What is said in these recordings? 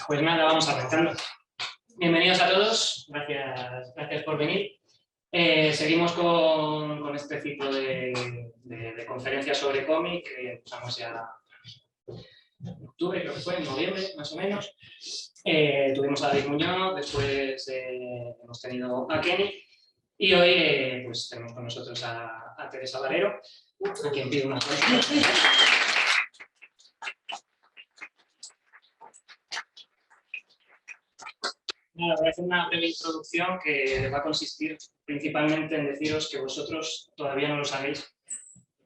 Pues nada, vamos arrancando. Bienvenidos a todos, gracias por venir. Seguimos con este ciclo de conferencias sobre cómic que empezamos ya en octubre, creo que fue, en noviembre, más o menos. Tuvimos a David Muñoz, después hemos tenido a Kenny y hoy pues tenemos con nosotros a Teresa Valero, a quien pido una aplauso. Nada, voy a hacer una breve introducción que va a consistir principalmente en deciros que vosotros todavía no lo sabéis,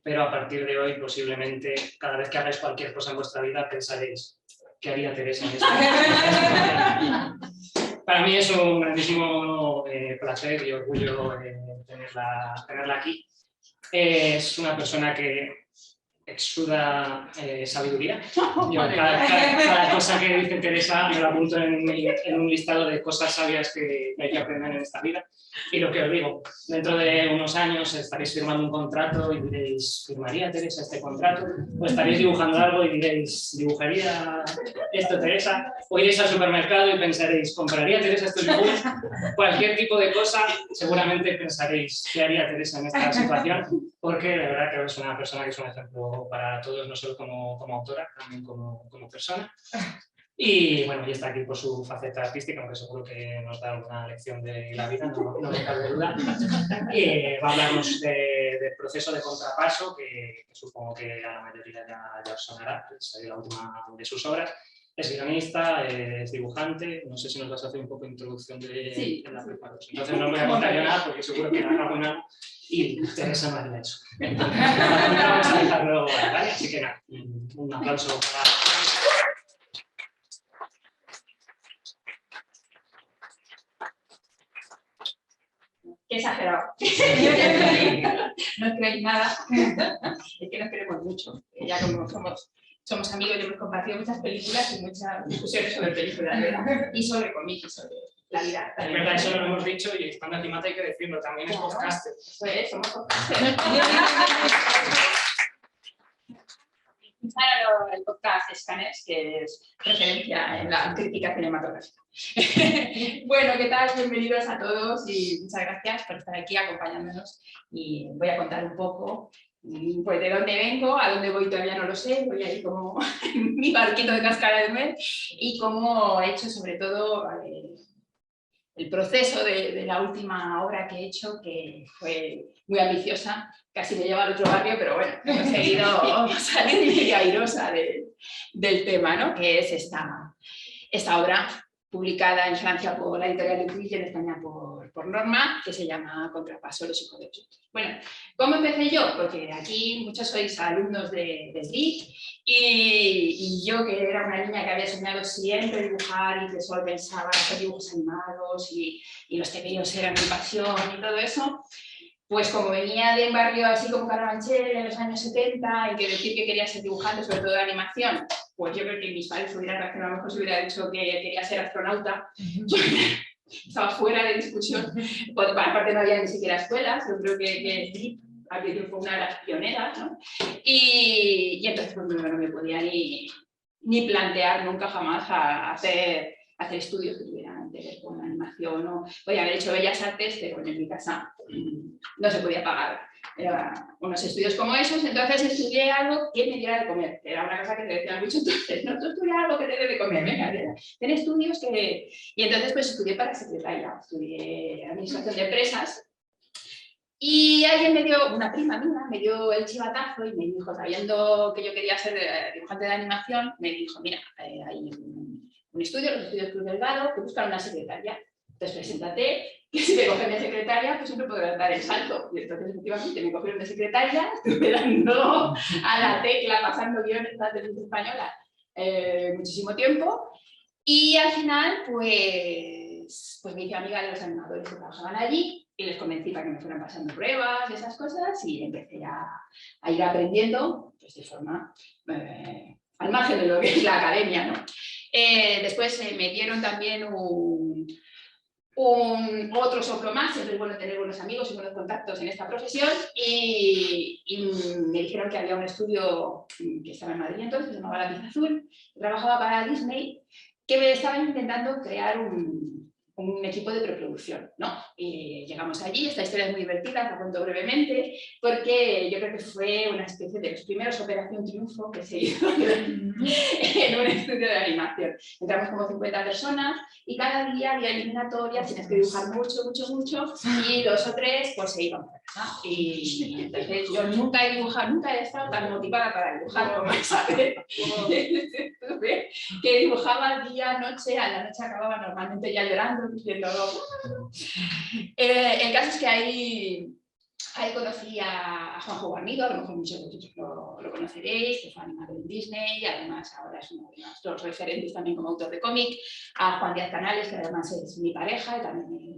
pero a partir de hoy posiblemente cada vez que hagáis cualquier cosa en vuestra vida pensaréis ¿qué haría Teresa en esta situación? Para mí es un grandísimo placer y orgullo tenerla aquí. Es una persona que exuda sabiduría. Yo, cada cosa que dice Teresa me lo apunto en un listado de cosas sabias que hay que aprender en esta vida. Y lo que os digo, dentro de unos años estaréis firmando un contrato y diréis, ¿firmaría Teresa este contrato? O estaréis dibujando algo y diréis, ¿dibujaría esto Teresa? O iréis al supermercado y pensaréis, ¿compraría Teresa estos dibujos? Cualquier tipo de cosa, seguramente pensaréis, ¿qué haría Teresa en esta situación? Porque de verdad que es una persona que es un ejemplo para todos, no solo como autora, también como persona. Y bueno, y está aquí por su faceta artística, aunque seguro que nos da alguna lección de la vida, no me cabe duda. Y va a hablarnos del proceso de contrapaso, que supongo que a la mayoría ya os sonará, es la última de sus obras. Es guionista, es dibujante, no sé si nos vas a hacer un poco de introducción de la preparación. Entonces no os voy a contar yo nada porque seguro que la hago en algo y Teresa no haría eso. Entonces, vamos a dejarlo, ¿vale? Así que nada, un aplauso para... Qué exagerado. No creéis nada. Es que nos queremos mucho. Ya como somos amigos y hemos compartido muchas películas y muchas discusiones sobre películas, ¿verdad? Y sobre cómics y sobre la vida. Es verdad, eso lo hemos dicho y estando encima hay que decirlo, también es podcaster. Eso es, somos podcasters. El podcast Scanners, que es referencia en la crítica cinematográfica. Bueno, ¿qué tal? Bienvenidos a todos y muchas gracias por estar aquí acompañándonos. Y voy a contar un poco pues, de dónde vengo, a dónde voy todavía no lo sé, voy a ir como en mi barquito de cáscara de nuez y cómo he hecho sobre todo el proceso de la última obra que he hecho, que fue muy ambiciosa, casi me lleva al otro barrio, pero bueno, he conseguido salir airosa del tema, ¿no? Que es esta obra publicada en Francia por la editorial de Puig y en España por Norma, que se llama Contrapaso, los hijos de los otros. Bueno, ¿cómo empecé yo? Porque aquí muchos sois alumnos de LIC y yo, que era una niña que había soñado siempre dibujar y que solo pensaba hacer dibujos animados y los tebeos eran mi pasión y todo eso, pues como venía de un barrio así como Carabanchel en los años 70 y que decir que quería ser dibujante, sobre todo de animación, pues yo creo que mis padres hubieran reaccionado mejor si hubiera dicho que quería ser astronauta. Estaba fuera de discusión. Aparte no había ni siquiera escuelas, yo creo que aquello fue una de las pioneras, ¿no? Y entonces pues, no me podía ni plantear nunca jamás a hacer estudios que tuvieran que ver con la animación. ¿No? Podía haber hecho bellas artes, pero en mi casa no se podía pagar unos estudios como esos, entonces estudié algo que me diera de comer. Era una cosa que te decían mucho entonces, no, tú estudia algo que te dé de comer, venga, ten estudios que... Y entonces pues estudié para secretaria, estudié administración de empresas. Y alguien una prima mía, me dio el chivatazo y me dijo, sabiendo que yo quería ser dibujante de animación, me dijo, mira, hay un estudio, los estudios Cruz Delgado, que buscan una secretaria. Entonces, preséntate, que si te cogen de secretaria, pues siempre podrás dar el salto. Y entonces, efectivamente, me cogieron de secretaria, estuve dando a la tecla, pasando guiones de la televisión española muchísimo tiempo. Y al final, pues me hice amiga de los animadores que trabajaban allí y les convencí para que me fueran pasando pruebas y esas cosas y empecé a ir aprendiendo pues, de forma al margen de lo que es la academia, ¿no? Después me dieron también otro soplo más, siempre es bueno tener buenos amigos y buenos contactos en esta profesión y me dijeron que había un estudio que estaba en Madrid entonces, se llamaba Lápiz Azul, trabajaba para Disney, que estaban intentando crear un equipo de preproducción, ¿no? Y llegamos allí, esta historia es muy divertida, la cuento brevemente, porque yo creo que fue una especie de los primeros Operación Triunfo que se hizo en un estudio de animación. Entramos como 50 personas y cada día había eliminatorias, tienes que dibujar mucho, y 2 o 3 pues se iban para casa. Y entonces yo nunca he estado tan motivada para dibujar como esa vez. Que dibujaba día, noche, a la noche acababa normalmente ya llorando, diciendo... el caso es que ahí conocí a Juanjo Guarnido, a lo mejor muchos de vosotros lo conoceréis, que fue animador en Disney, y además ahora es uno de nuestros referentes también como autor de cómic, a Juan Díaz Canales, que además es mi pareja y también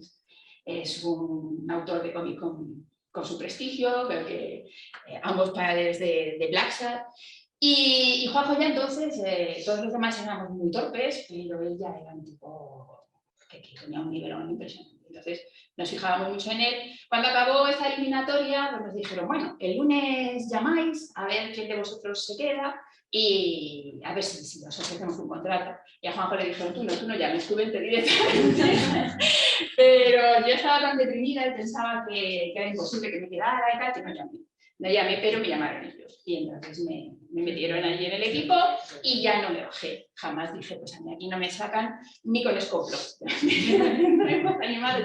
es un autor de cómic con su prestigio, creo que ambos padres de Black Sad. Y Juanjo ya entonces, todos los demás éramos muy torpes, pero él ya era un tipo que tenía un nivelón impresionante. Entonces nos fijábamos mucho en él. Cuando acabó esta eliminatoria, pues nos dijeron, bueno, el lunes llamáis a ver quién de vosotros se queda y a ver si nos ofrecemos un contrato. Y a Juanjo le dijeron, tú no llames, tú vente directamente. Pero yo estaba tan deprimida y pensaba que era imposible que me quedara y tal, que no llamé. No llamé, pero me llamaron ellos. Y entonces me metieron allí en el equipo y ya no me bajé. Jamás dije, pues a mí aquí no me sacan ni con escoplo.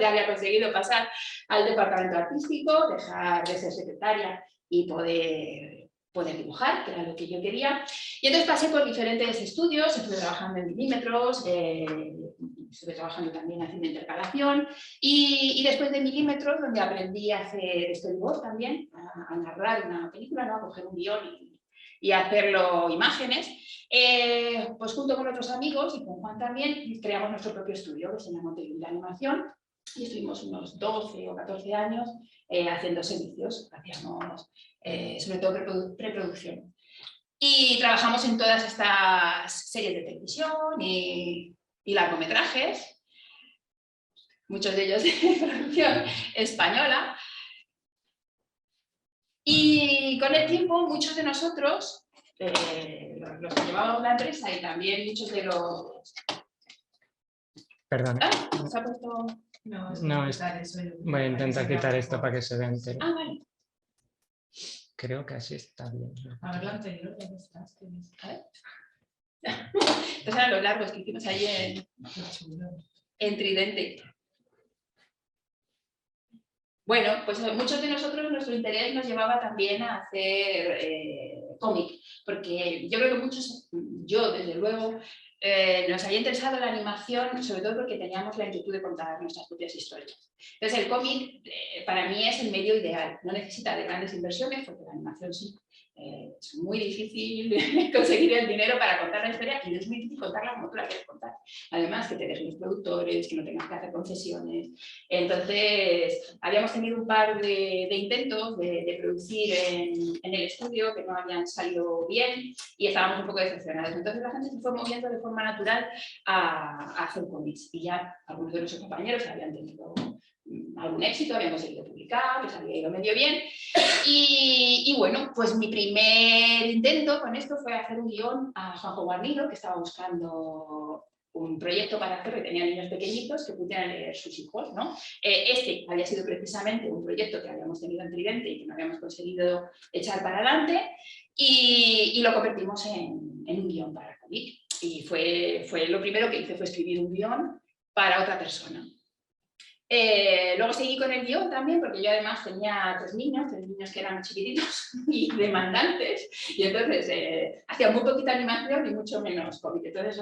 Ya había conseguido pasar al departamento artístico, dejar de ser secretaria y poder dibujar, que era lo que yo quería. Y entonces pasé por diferentes estudios, estuve trabajando en milímetros, estuve trabajando también haciendo intercalación y después de milímetros, donde aprendí a hacer storyboard también, a narrar una película, ¿no? A coger un guión y hacerlo imágenes, pues junto con otros amigos y con Juan también creamos nuestro propio estudio que se llama Monteville Animación y estuvimos unos 12 o 14 años haciendo servicios, hacíamos sobre todo preproducción. Y trabajamos en todas estas series de televisión y largometrajes, muchos de ellos de producción española. Y con el tiempo, muchos de nosotros, los que llevábamos la empresa y también muchos de los... Perdón. ¿Se ha puesto...? No, voy a intentar quitar esto para que se vea entero. Ah, vale. Creo que así está bien. A ver, la anterior, ¿dónde estás? A ver. Estos eran los largos que hicimos ahí en Tridente. Bueno, pues muchos de nosotros, nuestro interés nos llevaba también a hacer cómic, porque yo creo que muchos, yo desde luego, nos había interesado la animación, sobre todo porque teníamos la inquietud de contar nuestras propias historias. Entonces el cómic para mí es el medio ideal, no necesita de grandes inversiones, porque la animación sí. Es muy difícil conseguir el dinero para contar la historia y es muy difícil contarla como tú la quieres contar. Además, que te dejen los productores, que no tengas que hacer concesiones. Entonces, habíamos tenido un par de intentos de producir en el estudio que no habían salido bien y estábamos un poco decepcionados. Entonces, la gente se fue moviendo de forma natural a hacer cómics y ya algunos de nuestros compañeros habían tenido algún éxito, habíamos seguido publicar, les había ido medio bien. Y bueno, pues mi primer intento con esto fue hacer un guión a Juanjo Guarnido, que estaba buscando un proyecto para hacer, que tenía niños pequeñitos que pudieran leer sus hijos, ¿no? Este había sido precisamente un proyecto que habíamos tenido en Tridente y que no habíamos conseguido echar para adelante y lo convertimos en un guión para cómic. Y fue lo primero que hice, fue escribir un guión para otra persona. Luego seguí con el guión también, porque yo además tenía tres niños que eran chiquititos y demandantes, y entonces hacía muy poquita animación y mucho menos cómic. Entonces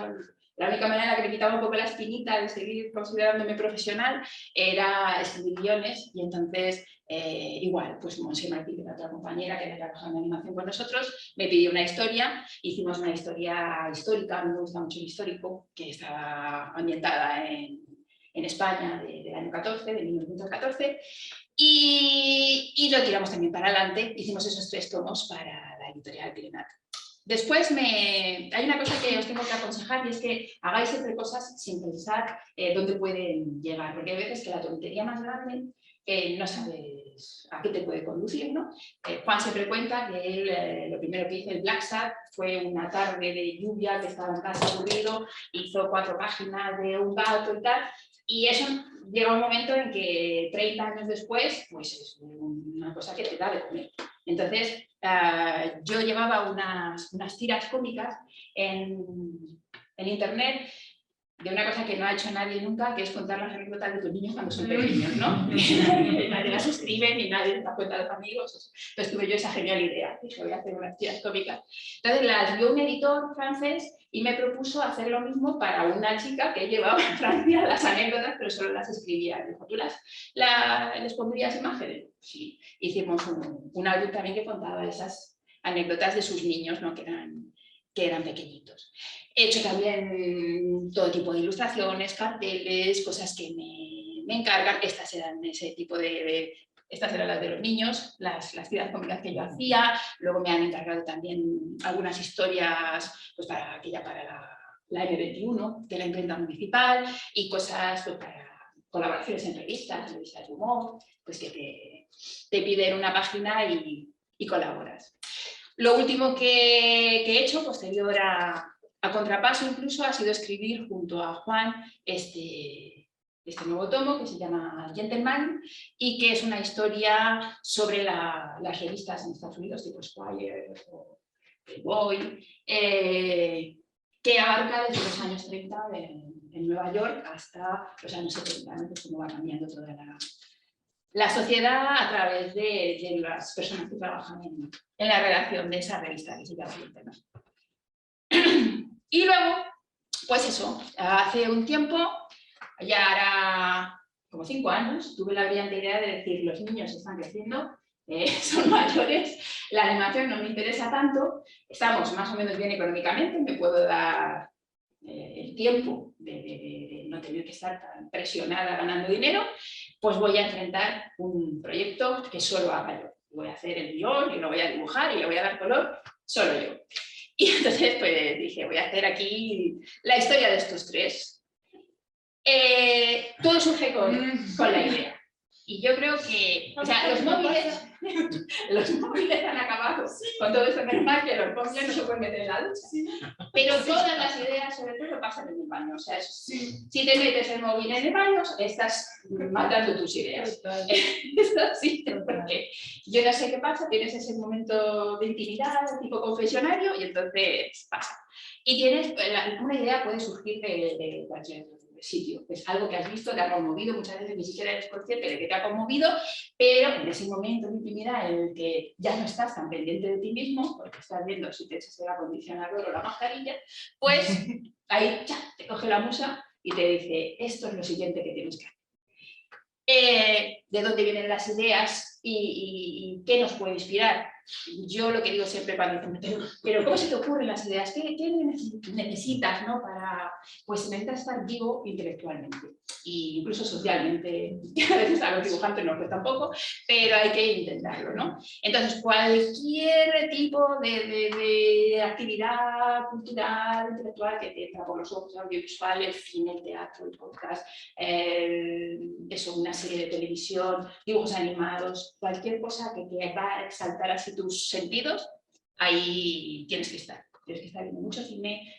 la única manera en la que me quitaba un poco la espinita de seguir considerándome profesional era escribir guiones, y entonces igual, pues Monse Martí, que era otra compañera que había trabajado en animación con nosotros, me pidió una historia, hicimos una historia histórica, a mí me gusta mucho el histórico, que estaba ambientada en España del año 14, de 1914, y lo tiramos también para adelante. Hicimos esos 3 tomos para la editorial Pirenat. Después hay una cosa que os tengo que aconsejar, y es que hagáis siempre cosas sin pensar dónde pueden llegar, porque hay veces que la tontería más grande no sabe pues, a qué te puede conducir, ¿no? Juan siempre cuenta que él, lo primero que hizo el Black Sat fue una tarde de lluvia, que estaba en casa aburrido, hizo 4 páginas de un gato y tal, y eso llega un momento en que 30 años después, pues es una cosa que te da de comer. Entonces, yo llevaba unas tiras cómicas en internet de una cosa que no ha hecho nadie nunca, que es contar las anécdotas de tus niños cuando son pequeños, ¿no? Nadie las escribe ni nadie las cuenta a los amigos. Entonces tuve yo esa genial idea, dije, voy a hacer unas tiras cómicas. Entonces las vio un editor francés y me propuso hacer lo mismo para una chica que llevaba en Francia las anécdotas, pero solo las escribía. Dijo, ¿tú les pondrías imágenes? Sí, hicimos un álbum también que contaba esas anécdotas de sus niños, ¿no? que eran pequeñitos. He hecho también todo tipo de ilustraciones, carteles, cosas que me encargan. Estas eran ese tipo estas eran las de los niños, las tiras cómicas que yo hacía. Luego me han encargado también algunas historias pues para la M21 de la imprenta municipal y cosas pues, para colaboraciones en revistas de humor, pues que te piden una página y colaboras. Lo último que he hecho, posterior a Contrapaso incluso, ha sido escribir junto a Juan este nuevo tomo que se llama Gentleman y que es una historia sobre las revistas en Estados Unidos, tipo Esquire o Playboy, que abarca desde los años 30 en Nueva York hasta los años 70, ¿no? Pues cómo va cambiando toda la sociedad a través de las personas que trabajan en la redacción de esa revista que se llama Gentleman. Y luego, pues eso, hace un tiempo, ya hará como 5 años, tuve la brillante idea de decir, los niños están creciendo, son mayores, la animación no me interesa tanto, estamos más o menos bien económicamente, me puedo dar el tiempo de no tener que estar tan presionada ganando dinero, pues voy a enfrentar un proyecto que solo haga yo. Voy a hacer el guión, yo lo voy a dibujar y le voy a dar color, solo yo. Y entonces pues dije, voy a hacer aquí la historia de estos 3. Todo surge con la idea. Y yo creo que, o sea, los móviles han acabado con todo esto, menos mal que los móviles no se pueden meter en la ducha. Pero todas las ideas, sobre todo, pasan en el baño. O sea, si te metes el móvil en el baño, estás matando tus ideas. Esto sí, porque yo no sé qué pasa, tienes ese momento de intimidad, tipo confesionario, y entonces pasa. Y tienes, una idea puede surgir de cualquier sitio, es algo que has visto, te ha conmovido, muchas veces ni siquiera eres consciente de que te ha conmovido, pero en ese momento de intimidad en el que ya no estás tan pendiente de ti mismo, porque estás viendo si te echas el acondicionador o la mascarilla, pues ahí ya, te coge la musa y te dice, esto es lo siguiente que tienes que hacer. ¿De dónde vienen las ideas y qué nos puede inspirar? Yo lo que digo siempre cuando dicen, pero ¿cómo se te ocurren las ideas? ¿Qué necesitas, ¿no? Pues necesitas estar vivo intelectualmente e incluso socialmente. A veces a los dibujantes no cuesta tampoco, pero hay que intentarlo, ¿no? Entonces, cualquier tipo de actividad cultural, intelectual que te entra por los ojos, audiovisual, el cine, el teatro, el podcast, una serie de televisión, dibujos animados, cualquier cosa que te va a exaltar así tus sentidos, ahí tienes que estar. Tienes que estar viendo mucho cine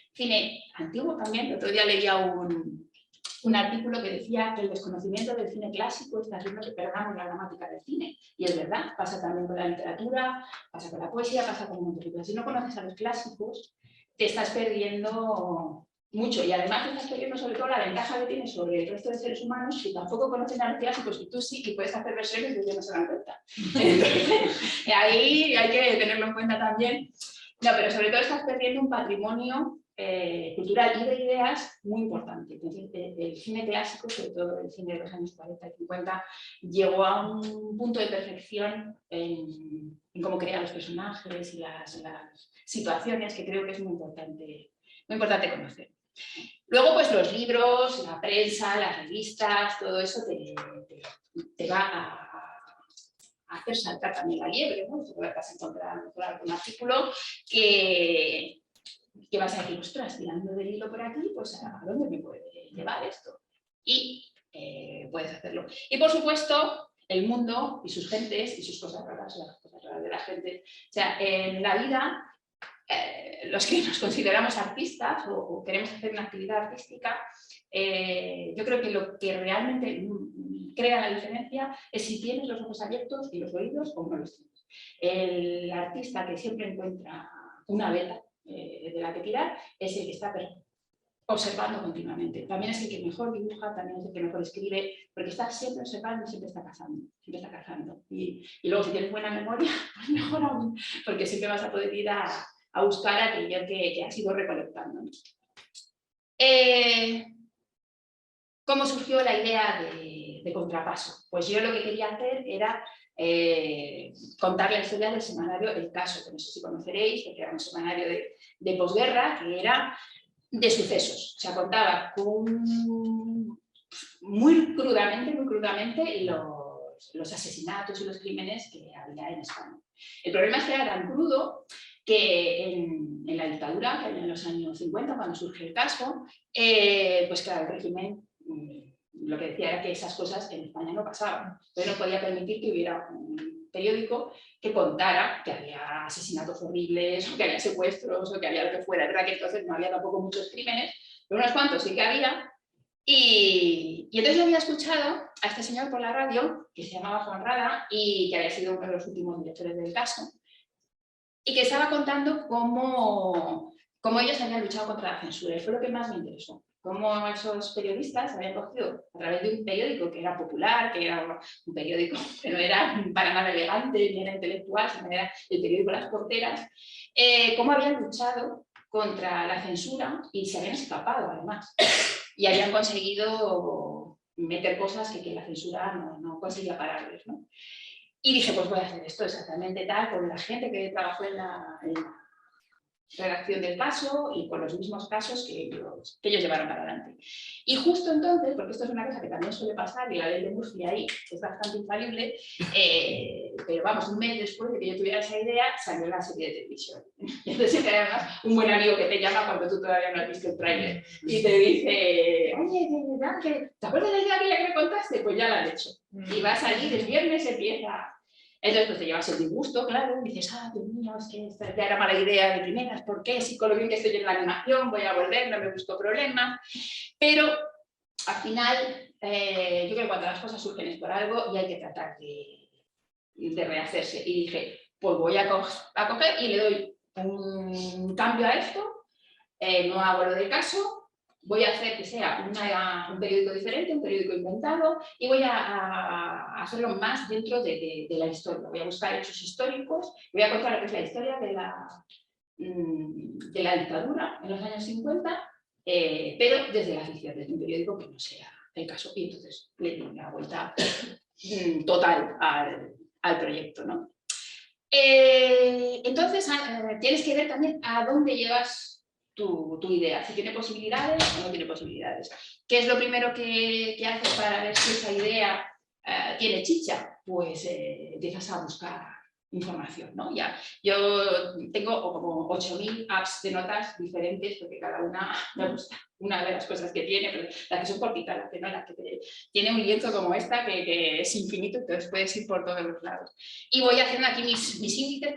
antiguo también. El otro día leía un artículo que decía que el desconocimiento del cine clásico está haciendo que perdamos la gramática del cine. Y es verdad, pasa también con la literatura, pasa con la poesía, pasa con un montón de cosas. Si no conoces a los clásicos, te estás perdiendo mucho, y además estás perdiendo sobre todo la ventaja que tienes sobre el resto de seres humanos que tampoco conocen a los clásicos y tú sí, y puedes hacer versiones y ellos no se dan cuenta. Entonces, ahí hay que tenerlo en cuenta también. No, pero sobre todo estás perdiendo un patrimonio cultural y de ideas muy importante. Entonces, el cine clásico, sobre todo el cine de los años 40 y 50, llegó a un punto de perfección en cómo crear los personajes y las situaciones que creo que es muy importante conocer. Luego, pues los libros, la prensa, las revistas, todo eso te va a hacer saltar también la liebre, ¿no? Vas a encontrar algún artículo que vas a decir, ostras, tirando del hilo por aquí, pues ¿a dónde me puede llevar esto? Y puedes hacerlo. Y por supuesto, el mundo y sus gentes y sus cosas raras, las cosas raras de la gente. O sea, en la vida, los que nos consideramos artistas o queremos hacer una actividad artística, yo creo que lo que realmente crea la diferencia es si tienes los ojos abiertos y los oídos o no los tienes. El artista que siempre encuentra una vela de la que tirar es el que está observando continuamente. También es el que mejor dibuja, también es el que mejor escribe, porque está siempre observando y siempre está cazando. Siempre está cazando. Y luego si tienes buena memoria, pues mejor aún, porque siempre vas a poder ir a buscar aquello que has ido recolectando. ¿Cómo surgió la idea de Contrapaso? Pues yo lo que quería hacer era contar la historia del semanario El Caso, que no sé si conoceréis, porque era un semanario de posguerra, que era de sucesos. O sea, contaba muy crudamente los asesinatos y los crímenes que había en España. El problema es que era tan crudo que en la dictadura, que había en los años 50, cuando surge El Caso, pues claro, el régimen lo que decía era que esas cosas en España no pasaban. Entonces no podía permitir que hubiera un periódico que contara que había asesinatos horribles, o que había secuestros, o que había lo que fuera. Es verdad que entonces no había tampoco muchos crímenes, pero unos cuantos sí que había. Y entonces yo había escuchado a este señor por la radio, que se llamaba Juan Rada, y que había sido uno de los últimos directores del Caso, y que estaba contando cómo ellos habían luchado contra la censura. Y fue lo que más me interesó. Cómo esos periodistas habían cogido a través de un periódico que era popular, que era un periódico que no era para nada elegante, ni era intelectual, sino era el periódico Las Porteras, cómo habían luchado contra la censura y se habían escapado además. Y habían conseguido meter cosas que la censura no conseguía pararles, ¿no? Y dije, pues voy a hacer esto exactamente tal, con la gente que trabajó en la redacción del Caso y con los mismos casos que ellos llevaron para adelante. Y justo entonces, porque esto es una cosa que también suele pasar, y la ley de Murphy ahí es bastante infalible, pero vamos, un mes después de que yo tuviera esa idea, salió la serie de televisión. Y entonces además un buen amigo que te llama cuando tú todavía no has visto el tráiler y te dice, oye, ¿te acuerdas de la idea aquella que me contaste? Pues ya la han hecho. Y va a salir el viernes, empieza. Entonces pues te llevas el disgusto, claro, y dices, Dios mío, es que esta ya era mala idea de primeras, ¿por qué? Si con lo bien que estoy en la animación voy a volver, no me busco problemas. Pero al final, yo creo que cuando las cosas surgen es por algo y hay que tratar de rehacerse. Y dije, pues voy a coger y le doy un cambio a esto, no hago lo del Caso, voy a hacer que sea un periódico diferente, un periódico inventado, y voy a hacerlo más dentro de la historia. Voy a buscar hechos históricos, voy a contar lo que es la historia de la dictadura en los años 50, pero desde la ficción, desde un periódico que no sea El Caso. Y entonces le di una vuelta total al proyecto, ¿no? Entonces tienes que ver también a dónde llevas tu idea, si tiene posibilidades o no tiene posibilidades. ¿Qué es lo primero que haces para ver si esa idea tiene chicha? Pues empiezas a buscar información, ¿no? Ya, yo tengo como 8000 apps de notas diferentes porque cada una me gusta una de las cosas que tiene, pero las que son cortitas, las que no, las que tiene un lienzo como esta que es infinito, entonces puedes ir por todos los lados. Y voy haciendo aquí mis índices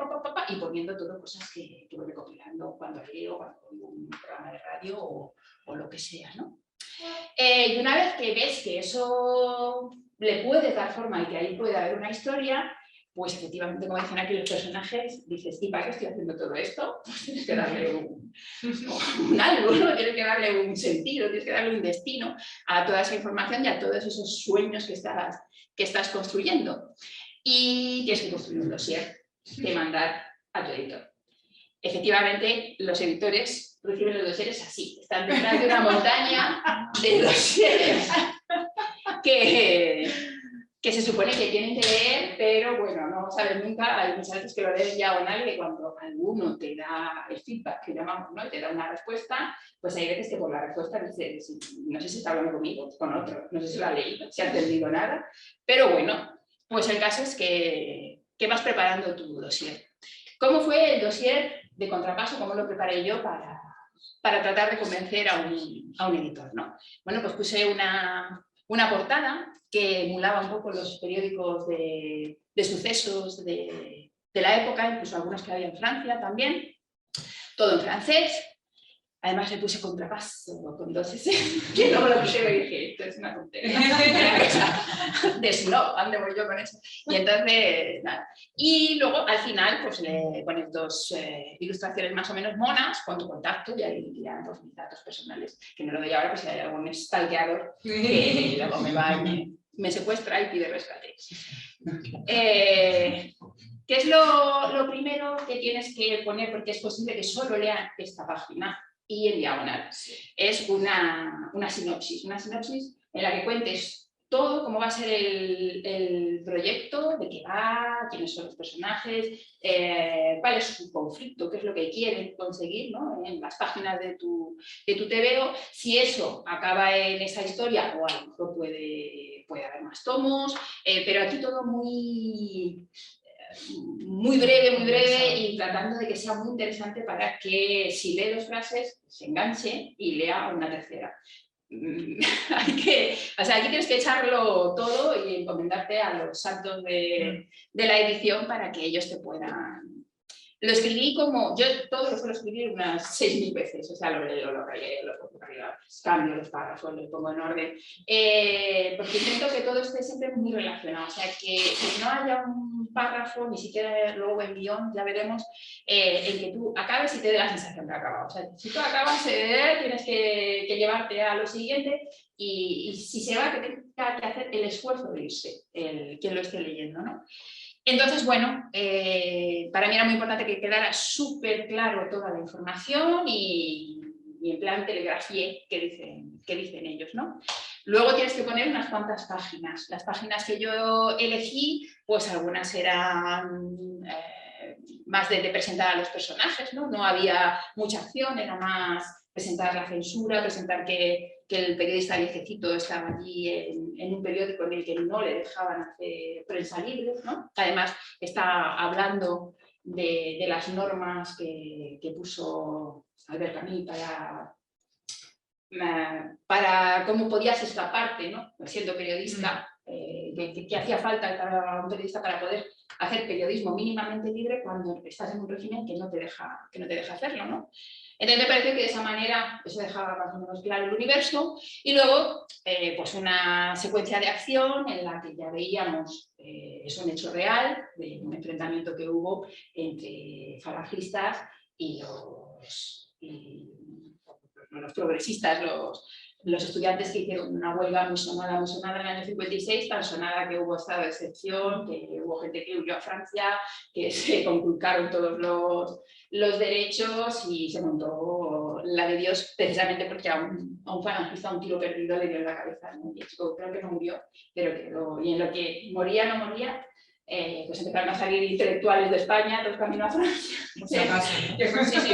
y poniendo todo cosas que voy recopilando cuando leo, cuando oigo un programa de radio o lo que sea, ¿no? Y una vez que ves que eso le puede dar forma y que ahí puede haber una historia, pues efectivamente, como dicen aquí los personajes, dices, ¿y para qué estoy haciendo todo esto? Pues tienes que darle un algo, ¿no? Tienes que darle un sentido, tienes que darle un destino a toda esa información y a todos esos sueños que estás construyendo. Y tienes que construir un dossier de mandar a tu editor. Efectivamente, los editores reciben los dosieres así, están detrás de una montaña de dosieres que se supone que tienen que leer, pero bueno, no saben nunca, hay muchas veces que lo leen diagonal y cuando alguno te da el feedback que llamamos, ¿no? Y te da una respuesta, pues hay veces que por la respuesta no sé si está hablando conmigo, con otro, no sé si lo ha leído, si ha entendido nada, pero bueno, pues el caso es que vas preparando tu dossier. ¿Cómo fue el dossier de Contrapaso? ¿Cómo lo preparé yo para tratar de convencer a un editor, ¿no? Bueno, pues puse una una portada que emulaba un poco los periódicos de sucesos de la época, incluso algunos que había en Francia también, todo en francés. Además le puse contrapaso con 2 S, que no me lo puse y dije, esto es una tontería, de snob, ¿dónde voy yo con eso? Y entonces, nada. Y luego al final pues le pones 2 ilustraciones más o menos monas con tu contacto y ahí ya pues, mis datos personales, que no lo doy ahora pues si hay algún stalkeador que luego me va y me secuestra y pide rescate. ¿Qué es lo primero que tienes que poner? Porque es posible que solo lean esta página y en diagonal. Es una sinopsis en la que cuentes todo, cómo va a ser el proyecto, de qué va, quiénes son los personajes, cuál es su conflicto, qué es lo que quieren conseguir, ¿no? En las páginas de tu TVO. Si eso acaba en esa historia, o a lo mejor puede haber más tomos, pero aquí todo muy breve y tratando de que sea muy interesante para que si lee 2 frases se enganche y lea una tercera. Aquí tienes que echarlo todo y encomendarte a los santos de la edición para que ellos te puedan... Lo escribí como... Yo todo lo suelo escribir unas 6.000 veces, o sea, lo leo, lo releo, lo pongo arriba, cambio los párrafos, los pongo en orden, porque intento que todo esté siempre muy relacionado, o sea, que no haya un párrafo, ni siquiera luego en guión, ya veremos, en que tú acabes y te dé la sensación de acabado. O sea, si tú acabas, tienes que llevarte a lo siguiente y si se va, que tenga que hacer el esfuerzo de irse, quien lo esté leyendo, ¿no? Entonces, bueno, para mí era muy importante que quedara súper claro toda la información y en plan telegrafía que dicen ellos, ¿no? Luego tienes que poner unas cuantas páginas. Las páginas que yo elegí, pues algunas eran más de presentar a los personajes, ¿no? No había mucha acción, era más presentar la censura, presentar que el periodista viejecito estaba allí en un periódico en el que no le dejaban hacer prensa libre, ¿no? Además, está hablando de las normas que puso Albert Camus para cómo podías escaparte, ¿no? Siendo periodista, que hacía falta para un periodista para poder hacer periodismo mínimamente libre cuando estás en un régimen que no te deja hacerlo, ¿no? Entonces me parece que de esa manera eso dejaba más o menos claro el universo y luego pues una secuencia de acción en la que ya veíamos, es un hecho real, de un enfrentamiento que hubo entre falangistas y los progresistas, los estudiantes que hicieron una huelga muy sonada en el año 56, tan sonada que hubo estado de excepción, que hubo gente que huyó a Francia, que se conculcaron todos los derechos y se montó la de Dios precisamente porque a un falangista un tiro perdido le dio en la cabeza, ¿no? Y creo que no murió, pero quedó, y en lo que moría no moría, pues empezaron a salir intelectuales de España, todos camino a Francia. Sí,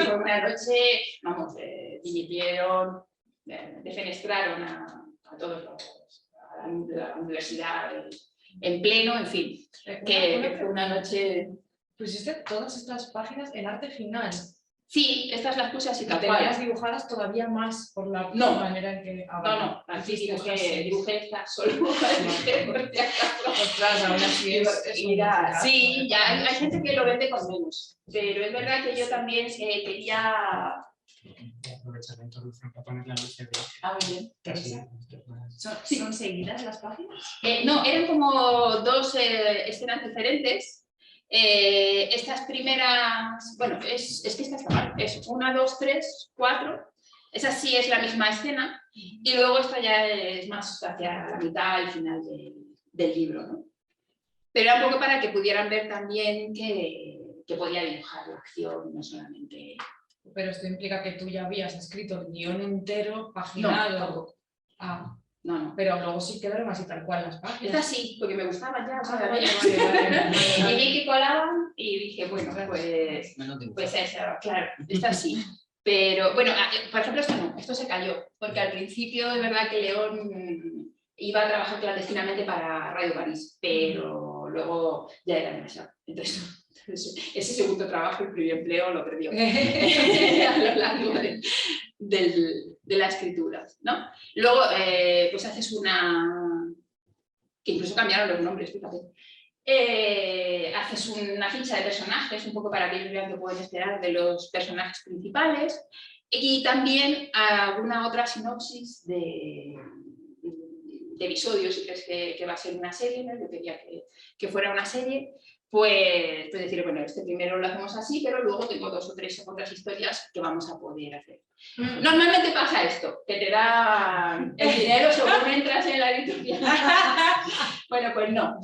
fue una noche, vamos, dimitieron, defenestraron a todos a la universidad en pleno, en fin, que fue una noche... ¿Pusiste todas estas páginas en arte final? Sí, estas las puse así ¿Y tal tenías cual. dibujadas todavía más por la manera en que... No, así dibujé estas solo. Ostras, aún así es sí, ya hay gente que lo vende con menos, pero es verdad que yo también quería... Aprovechamiento de luz para poner la luz de muy bien. ¿Son seguidas las páginas? No, eran como 2 escenas diferentes. Estas primeras, bueno, es que esta está mal, es 1, 2, 3, 4, esa sí es la misma escena y luego esta ya es más hacia la mitad, al final del libro, ¿no? Pero era un poco para que pudieran ver también que podía dibujar la acción, no solamente... Pero esto implica que tú ya habías escrito el guión entero, paginado. No, tampoco. No. Pero luego sí quedaron así tal cual las páginas. Esta sí, porque me gustaban ya. Vale. Y vi que colaban y dije, bueno, pues esa, claro, esta sí. Pero bueno, por ejemplo, esto no, esto se cayó, porque al principio es verdad que León iba a trabajar clandestinamente para Radio París, pero luego ya era demasiado. Entonces, ese segundo trabajo, el primer empleo, lo perdió a lo largo de la escritura, ¿no? Luego, pues haces una... que incluso cambiaron los nombres, fíjate. Haces una ficha de personajes, un poco para que ellos vean qué pueden esperar de los personajes principales, y también alguna otra sinopsis de episodios, si crees que va a ser una serie, ¿no? Yo quería que fuera una serie, pues decir, bueno, este primero lo hacemos así, pero luego tengo 2 o 3 otras historias que vamos a poder hacer. Normalmente pasa esto, que te da el dinero según entras en la editorial. Bueno, pues no.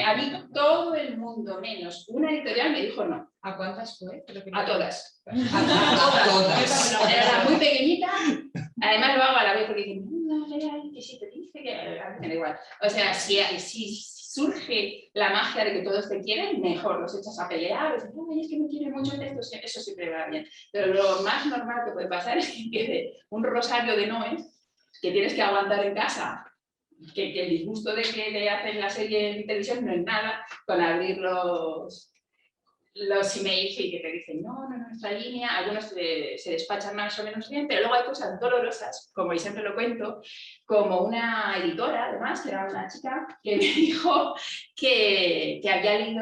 A mí todo el mundo, menos una editorial, me dijo no. ¿A cuántas fue? A todas. A todas. Era muy pequeñita, además lo hago a la vez porque dicen, que si te dice que a mí me da igual. O sea, si surge la magia de que todos te quieren, mejor, los echas a pelear, es que me quiere mucho esto, eso siempre va bien. Pero lo más normal que puede pasar es que quede un rosario de noes que tienes que aguantar en casa, que el disgusto de que te hacen la serie en televisión no es nada, con abrir los emails y que te dicen, no, nuestra línea, algunos se despachan más o menos bien, pero luego hay cosas dolorosas, como siempre lo cuento, como una editora, además, que era una chica, que me dijo que había leído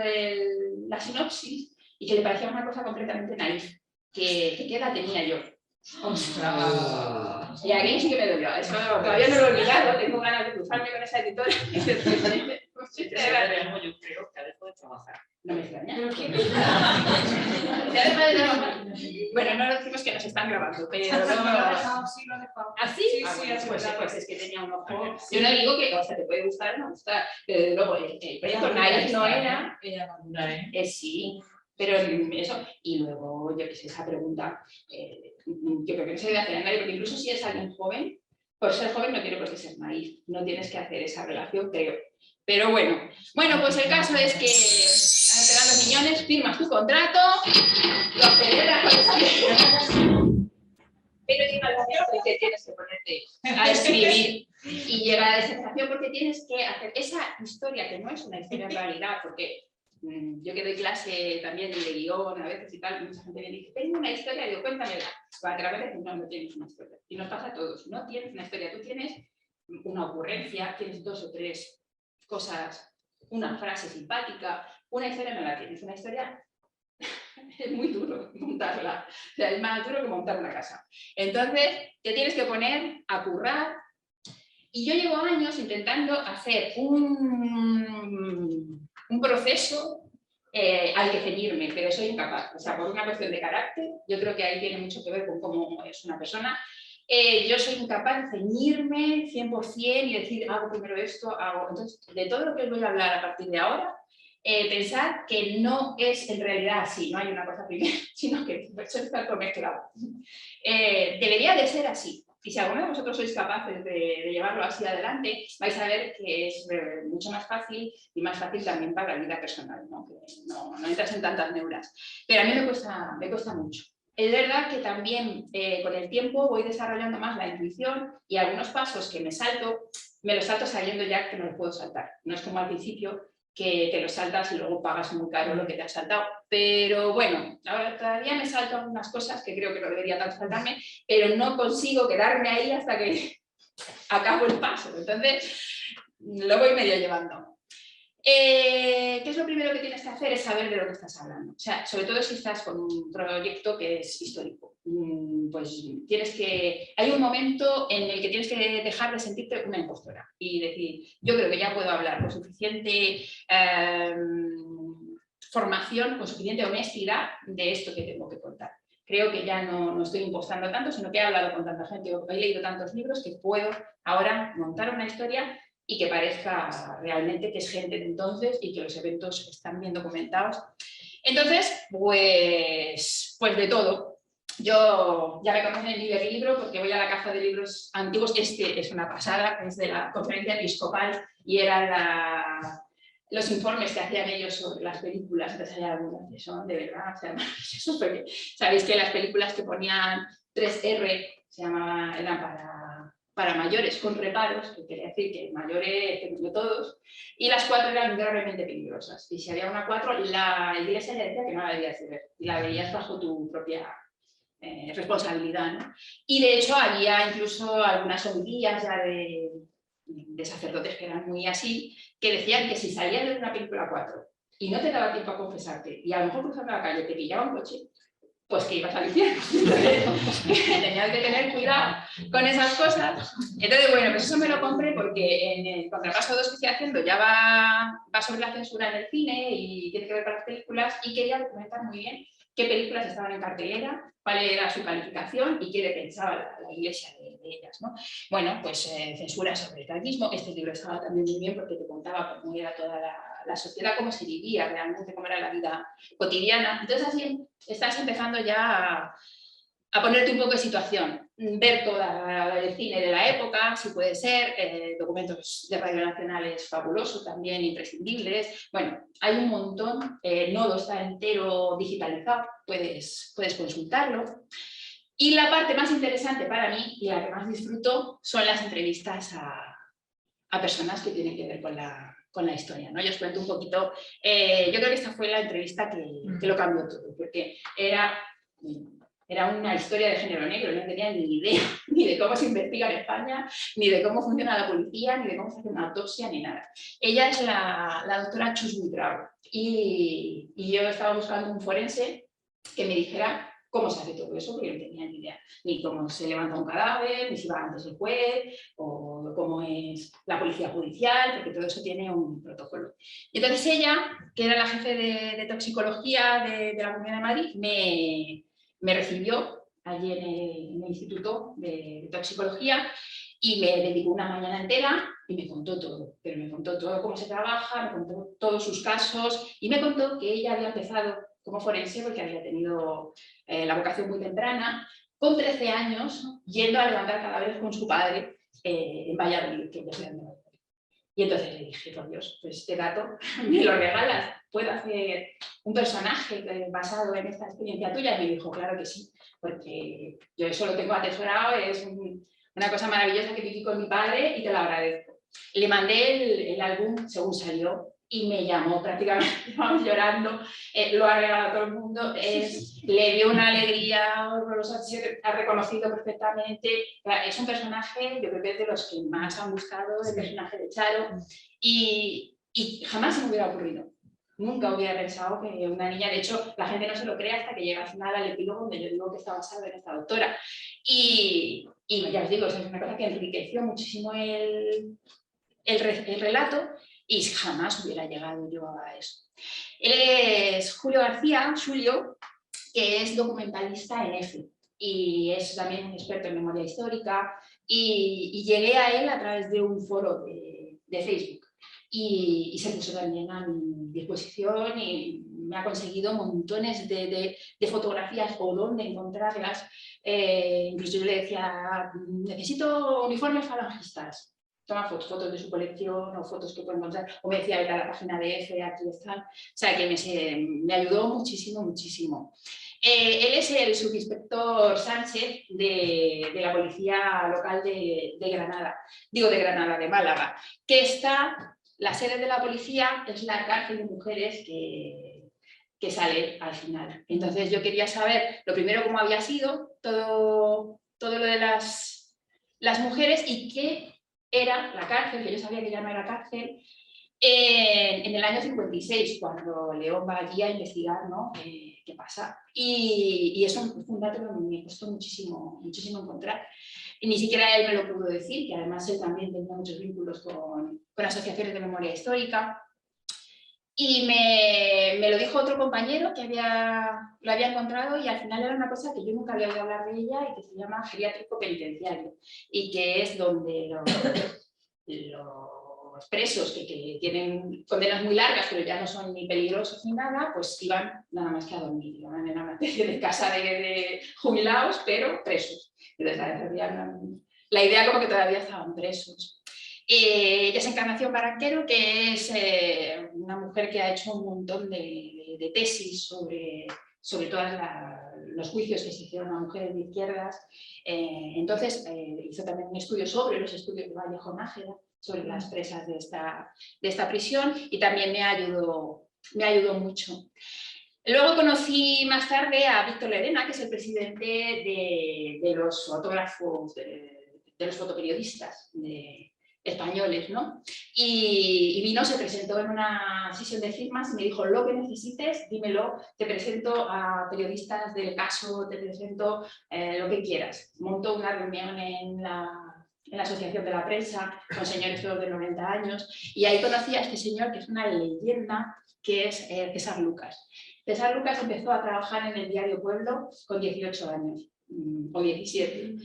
la sinopsis y que le parecía una cosa completamente naif, que qué edad tenía yo. ¡Ostras! Y aquí sí que me dolió, eso todavía no lo he olvidado, tengo ganas de cruzarme con esa editora y decirle, Yo creo que ha dejado de trabajar. no me extraña. ¿Pero quién? Bueno, no decimos que nos están grabando, pero Lo no... ha dejado, sí, lo ha dejado. ¿Así? Sí, Ah, sí, bueno, así pues es que tenía un ojo. Sí. Yo no digo que, o sea, te puede gustar o no gustar, pero luego el proyecto Naif no era... Ella madura, ¿eh? Sí, pero eso. Y luego, yo qué sé, esa pregunta, yo creo que no se debe hacer a nadie, porque incluso si es alguien joven, por ser joven no tiene por qué ser naif, no tienes que hacer esa relación, creo. Pero bueno, pues el caso es que te dan los millones, firmas tu contrato, lo celebras con esa... Pero llega la sensación que tienes que ponerte a escribir y llega la desesperación porque tienes que hacer esa historia que no es una historia en realidad, porque yo que doy clase también de guión a veces y tal, mucha gente me dice, tengo una historia, y digo, cuéntamela. Para que la veces no tienes una historia. Y nos pasa a todos, no tienes una historia, tú tienes una ocurrencia, tienes 2 o 3 cosas, una frase simpática, una historia no la tienes, una historia es muy duro montarla, o sea, es más duro que montar una casa. Entonces, te tienes que poner a currar, y yo llevo años intentando hacer un proceso al que ceñirme, pero soy incapaz, o sea, por una cuestión de carácter, yo creo que ahí tiene mucho que ver con cómo es una persona. Yo soy incapaz de ceñirme 100% y decir, hago primero esto, hago... Entonces, de todo lo que os voy a hablar a partir de ahora, pensar que no es en realidad así, no hay una cosa primero, sino que suele estar todo mezclado. Debería de ser así. Y si alguno de vosotros sois capaces de llevarlo así adelante, vais a ver que es mucho más fácil y más fácil también para la vida personal, ¿no? Que no entras en tantas neuras. Pero a mí me cuesta mucho. Es verdad que también con el tiempo voy desarrollando más la intuición y algunos pasos que me los salto sabiendo ya que no los puedo saltar. No es como al principio que te los saltas y luego pagas muy caro lo que te has saltado. Pero bueno, ahora todavía me salto algunas cosas que creo que no debería tanto saltarme, pero no consigo quedarme ahí hasta que acabo el paso. Entonces, lo voy medio llevando. ¿Qué es lo primero que tienes que hacer? Es saber de lo que estás hablando. O sea, sobre todo si estás con un proyecto que es histórico. Pues hay un momento en el que tienes que dejar de sentirte una impostora y decir, yo creo que ya puedo hablar con suficiente formación, con suficiente honestidad de esto que tengo que contar. Creo que ya no estoy impostando tanto, sino que he hablado con tanta gente, he leído tantos libros que puedo ahora montar una historia y que parezca realmente que es gente de entonces y que los eventos están bien documentados. Entonces, pues de todo. Yo ya me conocen en Libro porque voy a la caza de libros antiguos. Este es una pasada, es de la conferencia episcopal y eran los informes que hacían ellos sobre las películas. Entonces hay algunas que son de verdad, o sea, maravillosos, porque sabéis que las películas que ponían 3R se llamaban, eran para mayores con reparos, que quería decir que mayores de todos, y las 4 eran gravemente peligrosas. Y si había una 4, la iglesia le decía que no la debías de ver, y la veías bajo tu propia responsabilidad, ¿no? Y de hecho había incluso algunas homilías ya de sacerdotes que eran muy así, que decían que si salías de una película 4 y no te daba tiempo a confesarte, y a lo mejor cruzando la calle te pillaba un coche, pues que ibas al infierno. Tenías que tener cuidado con esas cosas. Entonces, bueno, pues eso me lo compré porque en el contrapaso 2 que estoy haciendo ya va sobre la censura en el cine y tiene que ver con las películas, y quería documentar muy bien qué películas estaban en cartelera, cuál era su calificación y qué pensaba la Iglesia de ellas, ¿no? Bueno, pues censura sobre el taoísmo. Este libro estaba también muy bien porque te contaba cómo era toda la sociedad, cómo se vivía realmente, cómo era la vida cotidiana. Entonces así estás empezando ya a ponerte un poco de situación, ver toda el cine de la época, si puede ser, documentos de Radio Nacional es fabuloso, también imprescindibles. Bueno, hay un montón, Nodo está entero digitalizado, puedes consultarlo. Y la parte más interesante para mí y la que más disfruto son las entrevistas a personas que tienen que ver con la historia, ¿no? Yo os cuento un poquito, yo creo que esta fue la entrevista que lo cambió todo, porque era una historia de género negro, no tenía ni idea ni de cómo se investiga en España, ni de cómo funciona la policía, ni de cómo se hace una autopsia, ni nada. Ella es la doctora Chus Buitrao, y yo estaba buscando un forense que me dijera cómo se hace todo eso, porque no tenía ni idea, ni cómo se levanta un cadáver, ni si va antes el juez, o cómo es la policía judicial, porque todo eso tiene un protocolo. Y entonces ella, que era la jefe de toxicología de la Comunidad de Madrid, me recibió allí en el Instituto de Toxicología y me dedicó una mañana entera y me contó todo, pero me contó todo cómo se trabaja, me contó todos sus casos y me contó que ella había empezado como forense porque había tenido la vocación muy temprana, con 13 años, yendo a levantar cadáveres con su padre en Valladolid, que ya se andaba. Y entonces le dije, por Dios, pues este dato me lo regalas, ¿puedo hacer un personaje basado en esta experiencia tuya? Y me dijo, claro que sí, porque yo eso lo tengo atesorado, es una cosa maravillosa que viví con mi padre y te lo agradezco. Le mandé el álbum según salió y me llamó prácticamente, vamos llorando, lo ha regalado a todo el mundo, le dio una alegría horrorosa, ha reconocido perfectamente, es un personaje, yo creo que es de los que más han gustado, el personaje de Charo, y jamás se me hubiera ocurrido. Nunca hubiera pensado que una niña, de hecho, la gente no se lo cree hasta que llega al final al epílogo donde yo digo que está basado en esta doctora. Y ya os digo, es una cosa que enriqueció muchísimo el relato y jamás hubiera llegado yo a eso. Él es Julio García, Julio, que es documentalista en EFE y es también un experto en memoria histórica y llegué a él a través de un foro de Facebook y se puso también a mi disposición y me ha conseguido montones de fotografías o dónde encontrarlas. Incluso yo le decía, necesito uniformes falangistas. Toma fotos de su colección o fotos que puedo encontrar, o me decía, vete a la página de EFE, aquí están. O sea, que me ayudó muchísimo, muchísimo. Él es el subinspector Sánchez de la policía local de Granada, digo de Granada, de Málaga, que está, la sede de la policía es la cárcel de mujeres que sale al final. Entonces yo quería saber, lo primero, cómo había sido todo lo de las mujeres y qué era la cárcel, que yo sabía que ya no era cárcel, en el año 56, cuando León va allí a investigar, ¿no? qué pasa. Y eso fue un dato que me costó muchísimo, muchísimo encontrar. Y ni siquiera él me lo pudo decir, que además él también tenía muchos vínculos con asociaciones de memoria histórica. Y me lo dijo otro compañero que lo había encontrado y al final era una cosa que yo nunca había oído hablar de ella y que se llama geriátrico penitenciario y que es donde los presos que tienen condenas muy largas pero ya no son ni peligrosos ni nada, pues iban nada más que a dormir, iban en una especie de casa de jubilados pero presos. Entonces la idea como que todavía estaban presos. Ella es Encarnación Barranquero, que es una mujer que ha hecho un montón de tesis sobre todos los juicios que se hicieron a mujeres de izquierdas. Entonces hizo también un estudio sobre los estudios de Vallejo Nájera, sobre las presas de esta prisión y también me ayudó mucho. Luego conocí más tarde a Víctor Lerena, que es el presidente de los fotógrafos, de los fotoperiodistas españoles, ¿no? Y vino, se presentó en una sesión de firmas y me dijo: lo que necesites, dímelo, te presento a periodistas del caso, te presento lo que quieras. Montó una reunión en la Asociación de la Prensa con señores todos de 90 años y ahí conocí a este señor que es una leyenda, que es César Lucas. César Lucas empezó a trabajar en el diario Pueblo con 18 años, o 17.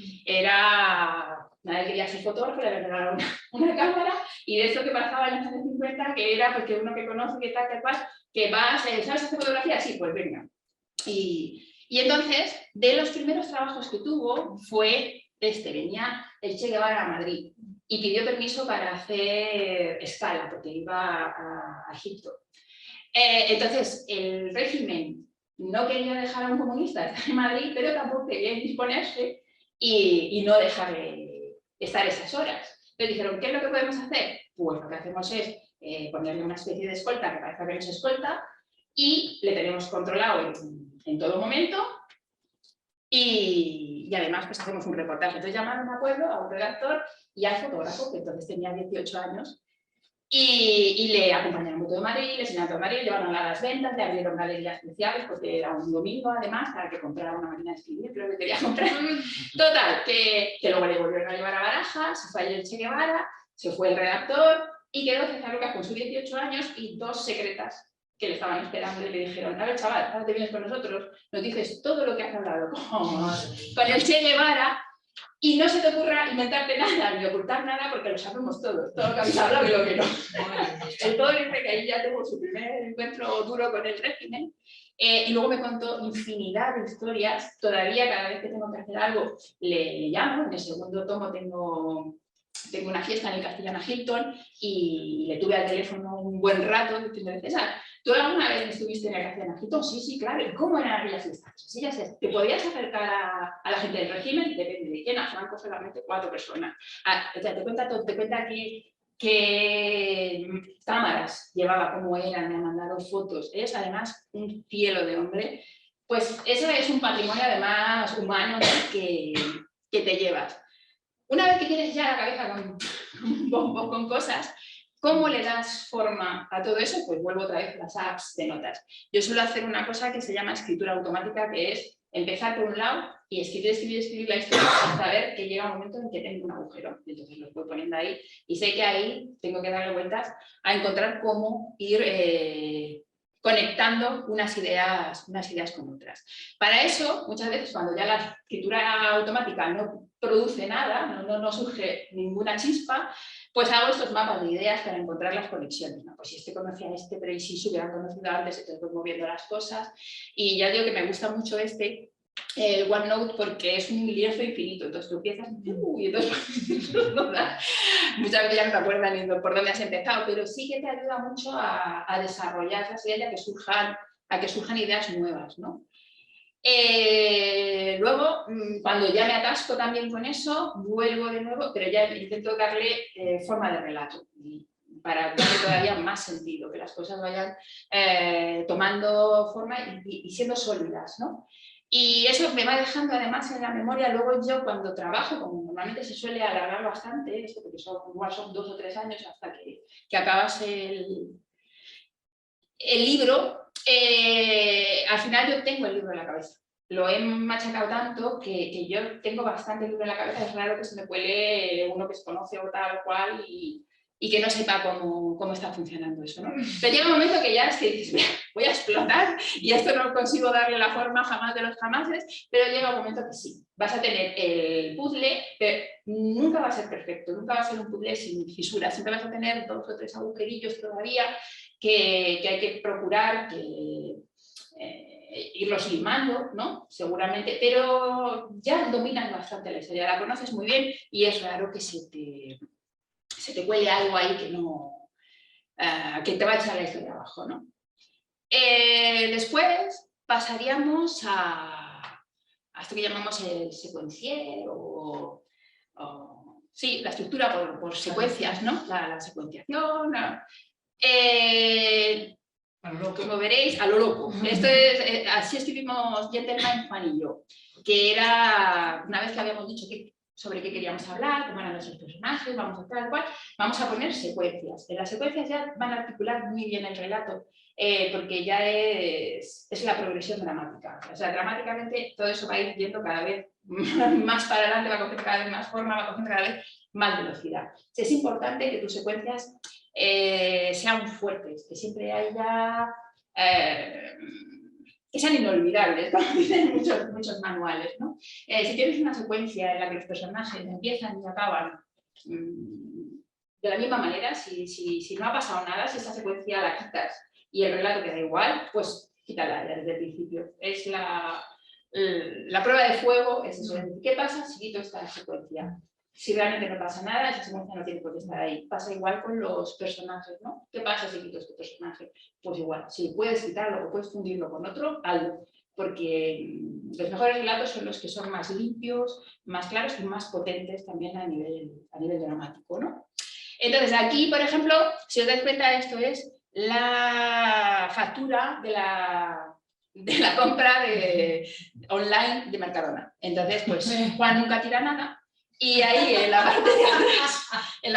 Nadie quería ser fotógrafo, le regalaron una cámara, y de eso que pasaba en los años 50, que era porque uno que conoce, que tal, que cual, que vas, ¿sabes hacer fotografía? Sí, pues venga. Y entonces, de los primeros trabajos que tuvo fue venía el Che Guevara a Madrid y pidió permiso para hacer escala, porque iba a Egipto. Entonces, el régimen no quería dejar a un comunista estar en Madrid, pero tampoco quería indisponerse y no dejarle estar esas horas. Entonces dijeron: ¿qué es lo que podemos hacer? Pues lo que hacemos es ponerle una especie de escolta que parece que nos escolta y le tenemos controlado en todo momento y además pues hacemos un reportaje. Entonces llamaron a Pueblo, a un redactor y al fotógrafo, que entonces tenía 18 años, y le acompañaron a todo Madrid, le enseñaron todo Madrid, llevaron a las ventas, le abrieron galerías especiales porque era un domingo además para que comprara una máquina de escribir, creo que quería comprar. Total, que luego le volvieron a llevar a Barajas, se fue allí el Che Guevara, se fue el redactor y quedó César Lucas con sus 18 años y 2 secretas que le estaban esperando y le dijeron: a ver, chaval, ahora te vienes con nosotros, nos dices todo lo que has hablado con el Che Guevara y no se te ocurra inventarte nada ni ocultar nada, porque lo sabemos todos, todo lo que habéis hablado y lo que no. El pobre dice que ahí ya tuvo su primer encuentro duro con el régimen, y luego me contó infinidad de historias. Todavía cada vez que tengo que hacer algo le llamo. En el segundo tomo tengo una fiesta en el Castellana Hilton y le tuve al teléfono un buen rato diciendo: César, ¿tú alguna vez estuviste en el Castellana Hilton? Sí, sí, claro. ¿Y cómo eran aquellas fiestas? Sí, ya sé. ¿Te podías acercar a la gente del régimen? Depende de quién. A Franco solamente 4 personas. O sea, te cuenta qué cámaras llevaba, cómo eran, me han mandado fotos. Es además un cielo de hombre. Pues eso es un patrimonio además humano, ¿no? que te llevas. Una vez que tienes ya la cabeza con cosas, ¿cómo le das forma a todo eso? Pues vuelvo otra vez a las apps de notas. Yo suelo hacer una cosa que se llama escritura automática, que es empezar por un lado y escribir la historia hasta ver que llega un momento en que tengo un agujero. Entonces los voy poniendo ahí y sé que ahí tengo que darle vueltas a encontrar cómo ir conectando unas ideas con otras. Para eso, muchas veces cuando ya la escritura automática no produce nada, no surge ninguna chispa, pues hago estos mapas de ideas para encontrar las conexiones, ¿no? Pues si este conocía a este, pero y si se hubieran conocido antes, entonces voy moviendo las cosas. Y ya digo que me gusta mucho el OneNote, porque es un lienzo infinito. Entonces tú empiezas y entonces muchas veces ya no te acuerdas ni por dónde has empezado, pero sí que te ayuda mucho a desarrollar las ideas, a que surjan ideas nuevas, ¿no? Luego, cuando ya me atasco también con eso, vuelvo de nuevo, pero ya intento darle forma de relato para darle todavía más sentido, que las cosas vayan tomando forma y siendo sólidas, ¿no? Y eso me va dejando además en la memoria. Luego yo cuando trabajo, como normalmente se suele alargar bastante, esto porque igual son 2 o 3 años hasta que acabas el libro, al final yo tengo el libro en la cabeza. Lo he machacado tanto que yo tengo bastante libro en la cabeza. Es raro que se me cuele uno que se conoce o tal o cual y que no sepa cómo está funcionando eso, ¿no? Pero llega un momento que ya es que dices: voy a explotar y esto no consigo darle la forma jamás de los jamases, pero llega un momento que sí, vas a tener el puzzle, pero nunca va a ser perfecto, nunca va a ser un puzzle sin fisuras, siempre vas a tener 2 o 3 agujerillos todavía que hay que procurar irlos limando, ¿no? Seguramente, pero ya dominas bastante la historia, la conoces muy bien y es raro que se te cuele algo ahí que te va a echar la historia abajo, ¿no? Después pasaríamos a esto que llamamos el secuencier sí, la estructura por secuencias, ¿no? La secuenciación. Como veréis, a lo loco. Esto es, así escribimos Gentleman, Juan y yo, que era, una vez que habíamos dicho sobre qué queríamos hablar, cómo eran nuestros personajes, vamos a tal cual, vamos a poner secuencias. En las secuencias ya van a articular muy bien el relato, porque ya es la progresión dramática. O sea, dramáticamente todo eso va a ir yendo cada vez más para adelante, va a coger cada vez más forma, va a coger cada vez más velocidad. Es importante que tus secuencias sean fuertes, que siempre haya... que sean inolvidables, como dicen muchos manuales, ¿no? Si tienes una secuencia en la que los personajes empiezan y acaban de la misma manera, si no ha pasado nada, si esa secuencia la quitas y el relato queda igual, pues quítala ya desde el principio. Es la prueba de fuego, es eso. ¿Qué pasa si quito esta secuencia? Si realmente no pasa nada, esa secuencia no tiene por qué estar ahí. Pasa igual con los personajes, ¿no? ¿Qué pasa si quito este personaje? Pues igual, si puedes quitarlo o puedes fundirlo con otro, hazlo. Porque los mejores relatos son los que son más limpios, más claros y más potentes también a nivel dramático, ¿no? Entonces, aquí, por ejemplo, si os dais cuenta, esto es la factura de la compra online de Mercadona. Entonces, pues Juan nunca tira nada. Y ahí en la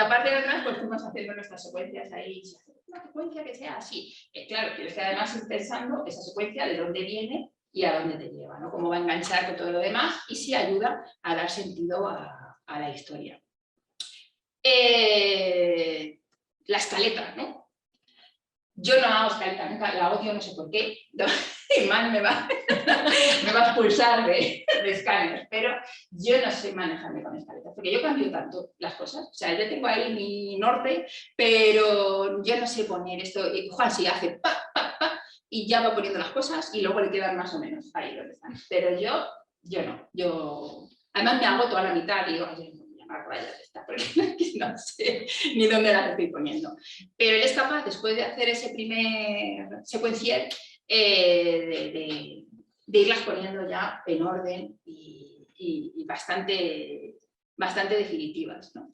parte de atrás pues fuimos haciendo nuestras secuencias ahí, una secuencia que sea así. Claro, tienes que además ir pensando esa secuencia de dónde viene y a dónde te lleva, ¿no? Cómo va a enganchar con todo lo demás y si ayuda a dar sentido a la historia. La escaleta, ¿no? Yo no hago escaleta nunca, la odio, no sé por qué. Mal me va a expulsar de escáneres, pero yo no sé manejarme con escaletas, porque yo cambio tanto las cosas. O sea, yo tengo ahí mi norte, pero yo no sé poner esto. Juan sí hace pa, pa, pa, y ya va poniendo las cosas y luego le quedan más o menos ahí donde están. Pero yo no. Además me agoto a la mitad y digo, porque no sé ni dónde las estoy poniendo. Pero él es capaz, después de hacer ese primer secuencial, de irlas poniendo ya en orden y bastante definitivas, ¿no?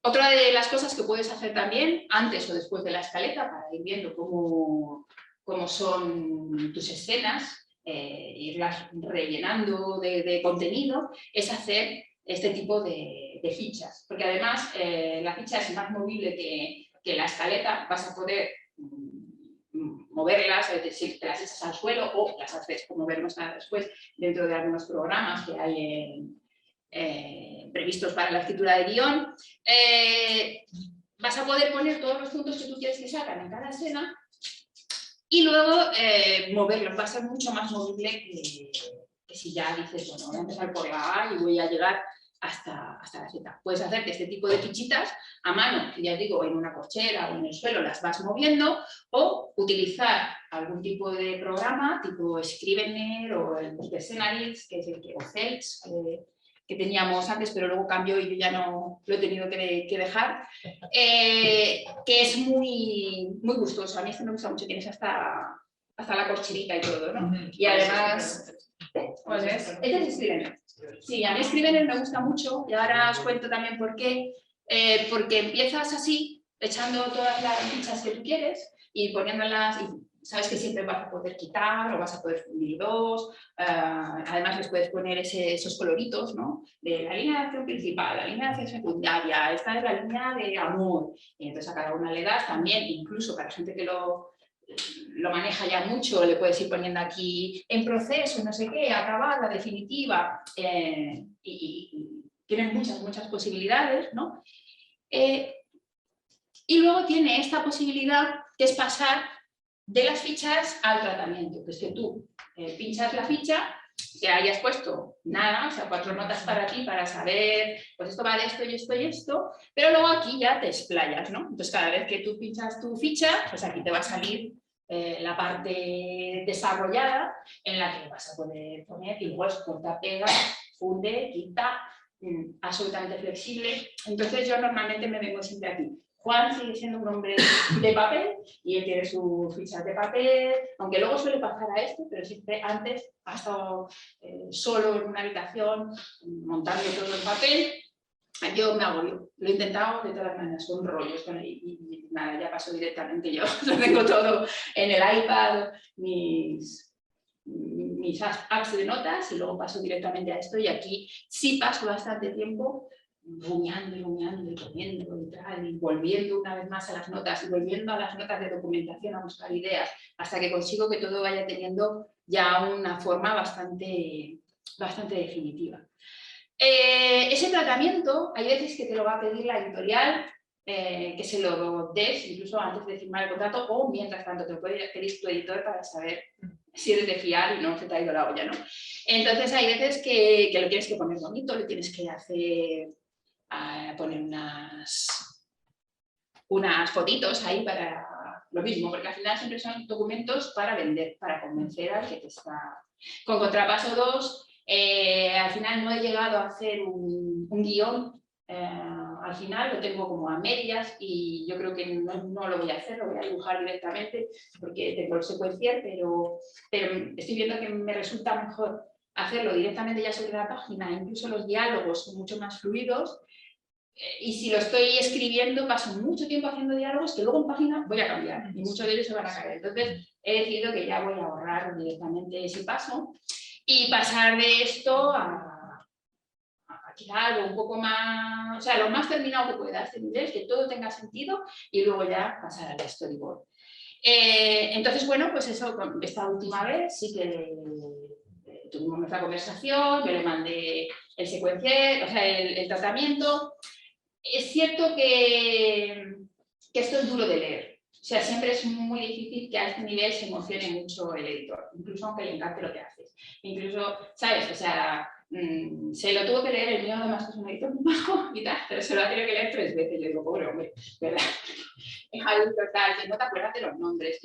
Otra de las cosas que puedes hacer también, antes o después de la escaleta, para ir viendo cómo son tus escenas, irlas rellenando de contenido, es hacer este tipo de fichas, porque además la ficha es más movible que la escaleta, vas a poder moverlas, es decir, te las echas al suelo o las haces como veremos después dentro de algunos programas que hay previstos para la escritura de guión. Vas a poder poner todos los puntos que tú quieres que salgan en cada escena y luego moverlos. Va a ser mucho más movible que si ya dices, bueno, voy a empezar por la A y voy a llegar hasta la Z. Puedes hacerte este tipo de fichitas a mano, ya os digo, en una cochera o en el suelo, las vas moviendo, o utilizar algún tipo de programa tipo Scrivener o el Scenaries, que es el que, o Celts, que teníamos antes, pero luego cambió y yo ya no lo he tenido que dejar, que es muy gustoso. A mí este me gusta mucho, tienes hasta la corcherita y todo, ¿no? Y además... ¿Cuál es? Este es Scrivener. Sí, a mí Scrivener me gusta mucho y ahora os cuento también por qué. Porque empiezas así, echando todas las fichas que tú quieres y poniéndolas, y sabes que siempre vas a poder quitar o vas a poder fundir dos. Además les puedes poner esos coloritos, ¿no? De la línea de acción principal, la línea de acción secundaria, esta es la línea de amor. Y entonces a cada una le das también, incluso para gente que lo maneja ya mucho, le puedes ir poniendo aquí en proceso, no sé qué, acabada, definitiva, y tienes muchas posibilidades, ¿no? Y luego tiene esta posibilidad que es pasar de las fichas al tratamiento, que es que tú pinchas la ficha, que hayas puesto nada, o sea, 4 notas para ti, para saber, pues esto va de esto y esto y esto, pero luego aquí ya te explayas, ¿no? Entonces cada vez que tú pinchas tu ficha, pues aquí te va a salir la parte desarrollada en la que vas a poder poner igual corta, pega, funde, quita, absolutamente flexible. Entonces yo normalmente me vengo siempre aquí. Juan sigue siendo un hombre de papel y él tiene sus fichas de papel, aunque luego suele pasar a esto, pero siempre antes ha estado solo en una habitación montando todo en papel yo me agobio. Lo he intentado de todas las maneras, con rollos, y nada, ya paso directamente yo. Lo tengo todo en el iPad, mis apps de notas, y luego paso directamente a esto, y aquí sí paso bastante tiempo rumiando y rumiando y comiendo y tal, y volviendo una vez más a las notas, y volviendo a las notas de documentación a buscar ideas, hasta que consigo que todo vaya teniendo ya una forma bastante definitiva. Ese tratamiento, hay veces que te lo va a pedir la editorial, que se lo des incluso antes de firmar el contrato, o mientras tanto te lo puede pedir tu editor para saber si eres de fiar y no se te ha ido la olla, ¿no? Entonces hay veces que lo tienes que poner bonito, le tienes que hacer, poner unas fotitos ahí para lo mismo, porque al final siempre son documentos para vender, para convencer al que te está... Con Contrapaso 2, al final no he llegado a hacer un guión, al final lo tengo como a medias, y yo creo que no lo voy a hacer, lo voy a dibujar directamente porque tengo el secuencier, pero estoy viendo que me resulta mejor hacerlo directamente ya sobre la página. Incluso los diálogos son mucho más fluidos, y si lo estoy escribiendo paso mucho tiempo haciendo diálogos que luego en página voy a cambiar y muchos de ellos se van a caer. Entonces he decidido que ya voy a ahorrar directamente ese paso y pasar de esto a algo un poco más, o sea, lo más terminado que pueda este nivel, que todo tenga sentido, y luego ya pasar al storyboard. Entonces, bueno, pues eso, esta última vez sí que tuvimos nuestra conversación, yo le mandé el secuencier, o sea, el tratamiento. Es cierto que esto es duro de leer, o sea, siempre es muy difícil que a este nivel se emocione mucho el editor, incluso aunque le encante lo que haces. Incluso, ¿sabes? O sea, se lo tuvo que leer, el mío además que es un editor muy bajo y tal, pero se lo ha tenido que leer 3 veces. Yo digo, pobre hombre, ¿verdad? Es algo total, que no te acuerdas de los nombres.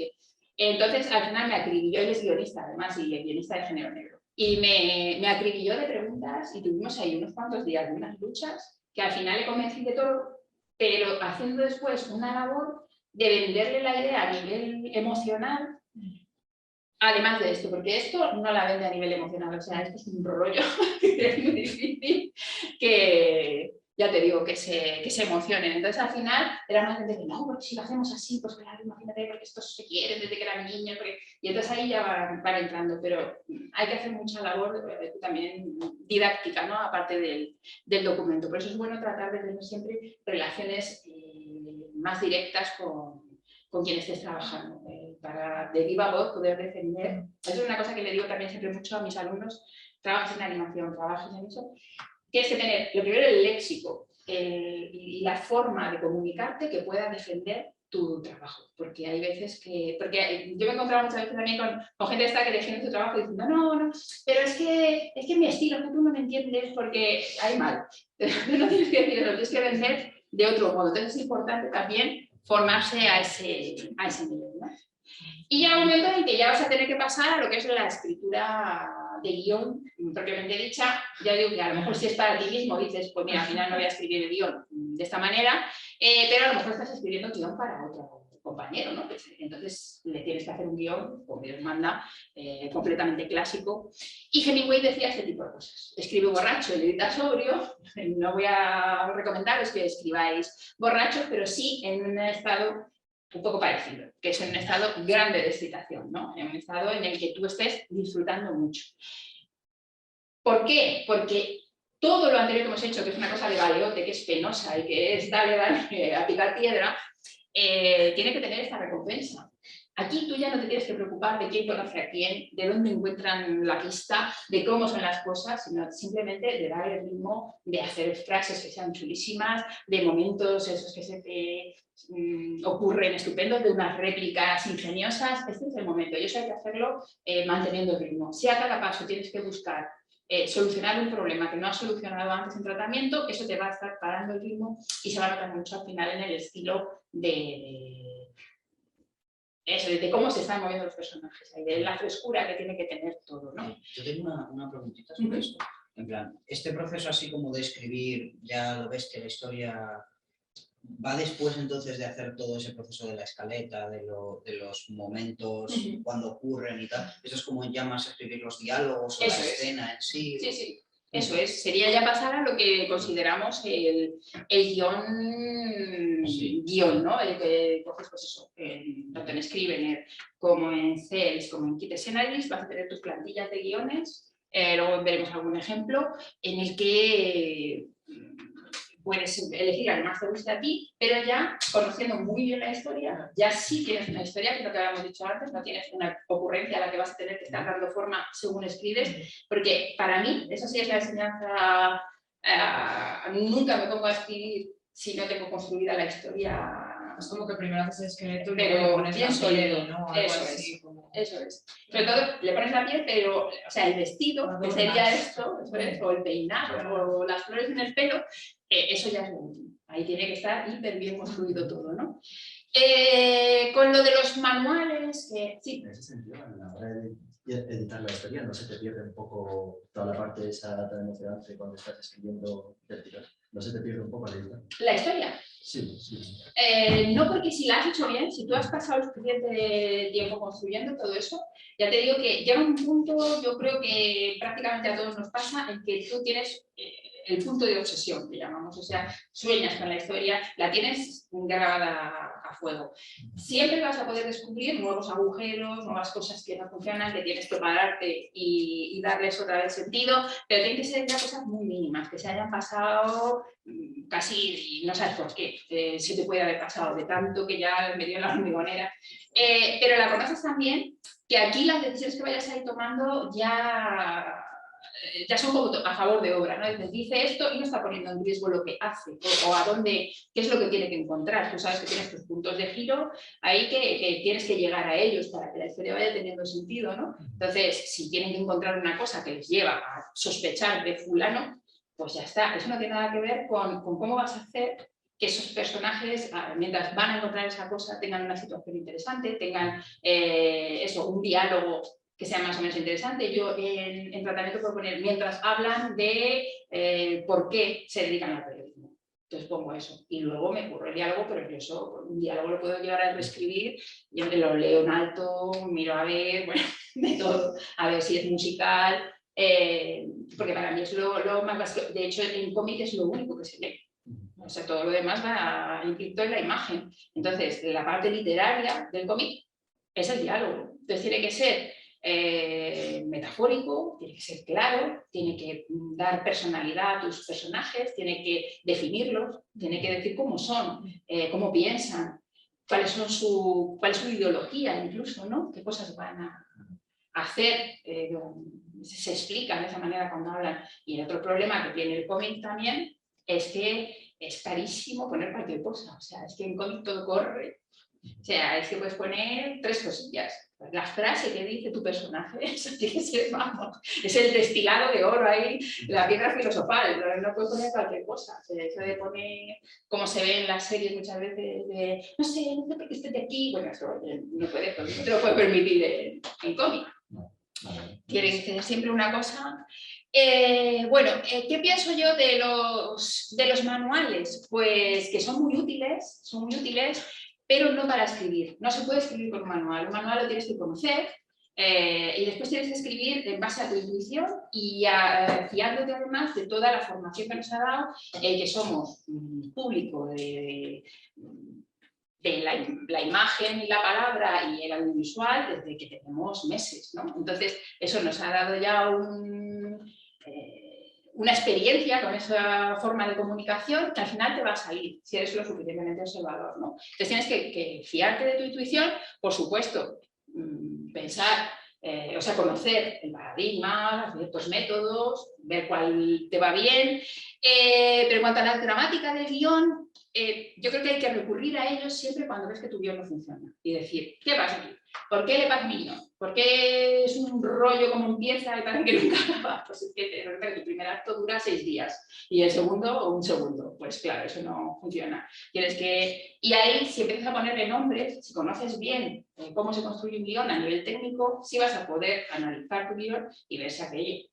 Entonces, al final me acribilló, él es guionista además, y el guionista de género negro. Y me acribilló de preguntas, y tuvimos ahí unos cuantos días de unas luchas, que al final le convencí de todo, pero haciendo después una labor de venderle la idea a nivel emocional, además de esto, porque esto no la vende a nivel emocional, o sea, esto es un rollo que es muy difícil que, ya te digo, que se emocionen. Entonces, al final, era más gente que no, porque si lo hacemos así, pues claro, imagínate, porque estos se quieren desde que eran niños, y entonces ahí ya van entrando, pero hay que hacer mucha labor también didáctica, ¿no? Aparte del documento. Por eso es bueno tratar de tener siempre relaciones más directas con quien estés trabajando, para de viva voz poder defender. Eso es una cosa que le digo también siempre mucho a mis alumnos: trabajes en animación, trabajes en eso. Tienes que tener, lo primero, el léxico y la forma de comunicarte que pueda defender tu trabajo, porque hay veces que... Porque yo me he encontrado muchas veces también con gente que defiende su trabajo diciendo no, pero es que mi estilo, que tú no me entiendes porque hay mal. Tú no tienes que decir eso, tienes que vender de otro modo. Entonces es importante también formarse a ese nivel, ¿no? Y ya un momento en que ya vas a tener que pasar a lo que es la escritura de guión propiamente dicha. Ya digo que a lo mejor si es para ti mismo dices, pues mira, al final no voy a escribir el guión de esta manera, pero a lo mejor estás escribiendo el guión para otro compañero, ¿no? Entonces le tienes que hacer un guión, como Dios manda, completamente clásico. Y Hemingway decía este tipo de cosas: escribe borracho y edita sobrio. No voy a recomendaros que escribáis borrachos, pero sí en un estado un poco parecido, que es un estado grande de excitación, ¿no? En un estado en el que tú estés disfrutando mucho. ¿Por qué? Porque todo lo anterior que hemos hecho, que es una cosa de galeote, que es penosa y que es dale, a picar piedra, tiene que tener esta recompensa. Aquí tú ya no te tienes que preocupar de quién conoce a quién, de dónde encuentran la pista, de cómo son las cosas, sino simplemente de dar el ritmo, de hacer frases que sean chulísimas, de momentos esos que se te ocurren estupendos, de unas réplicas ingeniosas. Este es el momento, y eso hay que hacerlo manteniendo el ritmo. Si a cada paso tienes que buscar solucionar un problema que no has solucionado antes en tratamiento, eso te va a estar parando el ritmo y se va a notar mucho al final en el estilo de cómo se están moviendo los personajes, de la frescura que tiene que tener todo, ¿no? Yo tengo una preguntita sobre esto. En plan, este proceso así como de escribir, ya lo ves que la historia va después entonces de hacer todo ese proceso de la escaleta, de los momentos, cuando ocurren y tal. Eso es como ya más escribir los diálogos o eso la es. escena en sí. Sí, sí. Eso es, sería ya pasar a lo que consideramos el guión, ¿no? El que coges, pues eso, tanto en Scrivener como en Cells, como en Kit Scenarios, vas a tener tus plantillas de guiones, luego veremos algún ejemplo en el que puedes elegir al que más te guste a ti, pero ya conociendo muy bien la historia, ya sí tienes una historia, que es lo que habíamos dicho antes, no tienes una ocurrencia a la que vas a tener que estar dando forma según escribes, porque para mí, eso sí es la enseñanza, nunca me pongo a escribir si no tengo construida la historia. Es como que primero haces el esqueleto y Pero luego le pones bien la sólido, piel, ¿no? Algo eso así, es. como... Eso es. Sobre todo le pones la piel, pero, o sea, el vestido, que Adornas. sería esto, eso es, o el peinado, o las flores en el pelo, eso ya es lo último. Ahí tiene que estar hiper bien construido todo, ¿no? Con lo de los manuales, que sí. En ese sentido, a la hora de editar la historia, ¿no se te pierde un poco toda la parte esa tan emocionante cuando estás escribiendo vertical? ¿No se te pierde un poco al editar? ¿La historia? Sí, sí. No, porque si la has hecho bien, si tú has pasado el suficiente tiempo construyendo todo eso, ya te digo que llega un punto, yo creo que prácticamente a todos nos pasa, en que tú tienes el punto de obsesión, que llamamos, o sea, sueñas con la historia, la tienes grabada a fuego. Siempre vas a poder descubrir nuevos agujeros, nuevas cosas que no funcionan, que tienes que pararte y darles otra vez sentido, pero tienen que ser ya cosas muy mínimas, que se hayan pasado casi, no sabes por qué, si te puede haber pasado de tanto que ya me dio la hormigonera, pero la conoces también, que aquí las decisiones que vayas a ir tomando ya son como a favor de obra, ¿no? Entonces, dice esto y no está poniendo en riesgo lo que hace o a dónde, qué es lo que tiene que encontrar. Tú sabes que tienes tus puntos de giro ahí que tienes que llegar a ellos para que la historia vaya teniendo sentido, ¿no? Entonces, si tienen que encontrar una cosa que les lleva a sospechar de fulano, pues ya está. Eso no tiene nada que ver con cómo vas a hacer que esos personajes, mientras van a encontrar esa cosa, tengan una situación interesante, tengan un diálogo que sea más o menos interesante. Yo en tratamiento puedo poner, mientras hablan de por qué se dedican al periodismo. Entonces pongo eso. Y luego me ocurre el diálogo, pero yo eso, un diálogo lo puedo llevar a reescribir, yo me lo leo en alto, miro a ver, bueno, de todo, a ver si es musical, porque para mí es lo más básico. De hecho, en cómic es lo único que se lee. O sea, todo lo demás va implícito en la imagen. Entonces, la parte literaria del cómic es el diálogo. Entonces, tiene que ser metafórico, tiene que ser claro, tiene que dar personalidad a tus personajes, tiene que definirlos, tiene que decir cómo son, cómo piensan, cuál es su ideología incluso, ¿no? Qué cosas van a hacer, se explican de esa manera cuando hablan. Y el otro problema que tiene el cómic también es que es carísimo poner cualquier cosa, o sea, es que en cómic todo corre, o sea, es que puedes poner 3 cosillas. La frase que dice tu personaje, eso tiene que ser, vamos, es el destilado de oro ahí, la piedra filosofal, no puedes poner cualquier cosa. O sea, eso de poner, como se ve en las series muchas veces, de no sé por qué estés de aquí, bueno, eso no puedes, no te lo puedes permitir en cómic. Tiene que ser siempre una cosa. ¿Qué pienso yo de los manuales? Pues que son muy útiles, pero no para escribir. No se puede escribir con un manual lo tienes que conocer y después tienes que escribir en base a tu intuición y fiándote además de toda la formación que nos ha dado, que somos público de la imagen y la palabra y el audiovisual desde que tenemos meses, ¿no? Entonces, eso nos ha dado ya una experiencia con esa forma de comunicación que al final te va a salir si eres lo suficientemente observador, ¿no? Entonces tienes que fiarte de tu intuición, por supuesto, pensar, conocer el paradigma, ciertos métodos, ver cuál te va bien, pero en cuanto a la gramática del guión, yo creo que hay que recurrir a ellos siempre cuando ves que tu guión no funciona y decir, ¿qué pasa aquí? ¿Por qué le pasa a mi guión? ¿Por qué es un rollo como empieza y parece que nunca acaba? Pues es que tu primer acto dura 6 días y el segundo un segundo. Pues claro, eso no funciona. Y ahí, si empiezas a ponerle nombres, si conoces bien cómo se construye un guión a nivel técnico, sí vas a poder analizar tu guión y ver si aquello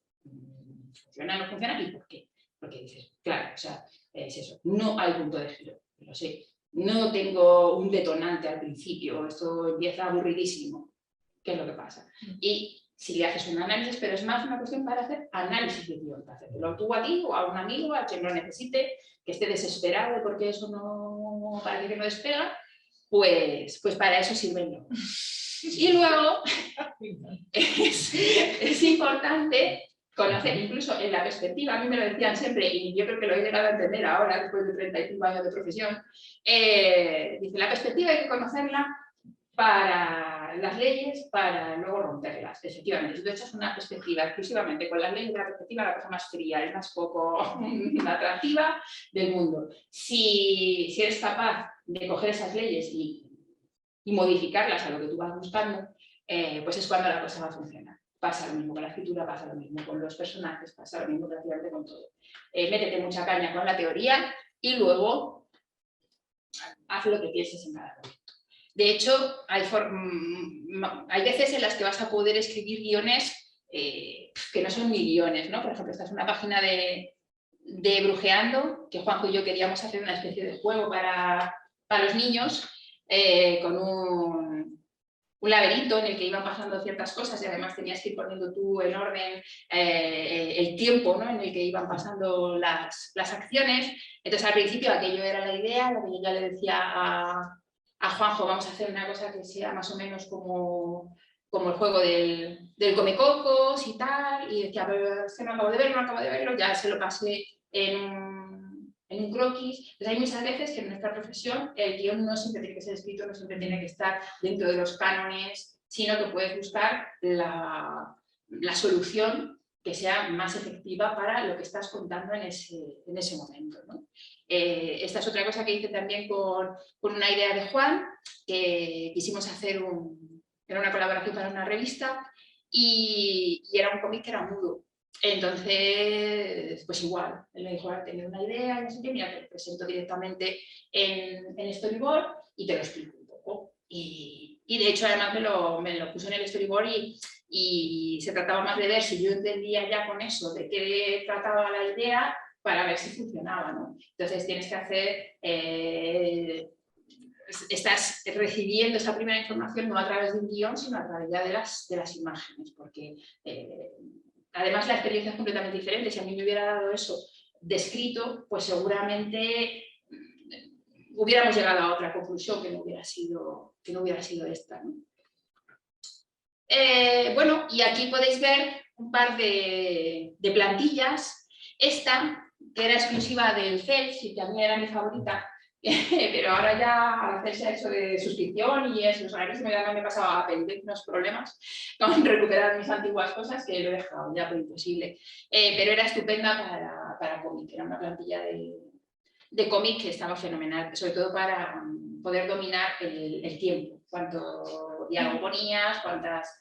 funciona o no funciona y por qué. Porque dices, claro, o sea, es eso, no hay punto de giro, lo sé. No tengo un detonante al principio, esto empieza aburridísimo. ¿Qué es lo que pasa? Y si le haces un análisis, pero es más una cuestión para hacer análisis de guión, para hacértelo tú a ti o a un amigo, a quien lo necesite, que esté desesperado porque eso no parece que no despega, pues para eso sirven ¿no? Y luego es importante conocer, incluso en la perspectiva, a mí me lo decían siempre, y yo creo que lo he llegado a entender ahora, después de 35 años de profesión, dice, la perspectiva hay que conocerla para las leyes, para luego romperlas. Efectivamente, si tú echas una perspectiva exclusivamente con las leyes de la perspectiva, la cosa más fría, es más poco atractiva del mundo. Si eres capaz de coger esas leyes y modificarlas a lo que tú vas buscando, pues es cuando la cosa va a funcionar. Pasa lo mismo con la escritura, pasa lo mismo con los personajes, pasa lo mismo prácticamente con todo. Métete mucha caña con la teoría y luego haz lo que pienses en cada proyecto. De hecho, hay veces en las que vas a poder escribir guiones que no son ni guiones, ¿no? Por ejemplo, esta es una página de Brujeando, que Juanjo y yo queríamos hacer una especie de juego para los niños, con un laberinto en el que iban pasando ciertas cosas y además tenías que ir poniendo tú en orden el tiempo, ¿no? En el que iban pasando las acciones. Entonces al principio aquello era la idea, lo que yo ya le decía a Juanjo, vamos a hacer una cosa que sea más o menos como el juego del Comecocos y tal, y decía, pero es que no acabo de verlo, ya se lo pasé en un croquis. Entonces hay muchas veces que en nuestra profesión el guión no siempre tiene que ser escrito, no siempre tiene que estar dentro de los cánones, sino que puedes buscar la solución que sea más efectiva para lo que estás contando en ese momento, ¿no? Esta es otra cosa que hice también con una idea de Juan, que quisimos hacer era una colaboración para una revista y era un cómic que era mudo. Entonces, pues igual, él me dijo, ahora tengo una idea, no sé qué, mira, te lo presento directamente en Storyboard y te lo explico un poco. Y de hecho, además me lo puse en el Storyboard y se trataba más de ver si yo entendía ya con eso de qué trataba la idea para ver si funcionaba, ¿no? Entonces tienes que hacer... estás recibiendo esa primera información no a través de un guión, sino a través ya de las imágenes, porque además la experiencia es completamente diferente. Si a mí me hubiera dado eso descrito, pues seguramente hubiéramos llegado a otra conclusión que no hubiera sido esta, ¿no? Bueno, y aquí podéis ver un par de plantillas. Esta, que era exclusiva del CELS y que a mí era mi favorita, pero ahora ya al hacerse ha hecho de suscripción y eso, a veces me pasaba a pedir unos problemas con recuperar mis antiguas cosas que lo he dejado ya por imposible. Pero era estupenda para cómic, era una plantilla de cómic que estaba fenomenal, sobre todo para poder dominar el tiempo, cuánto diálogo ponías, cuántas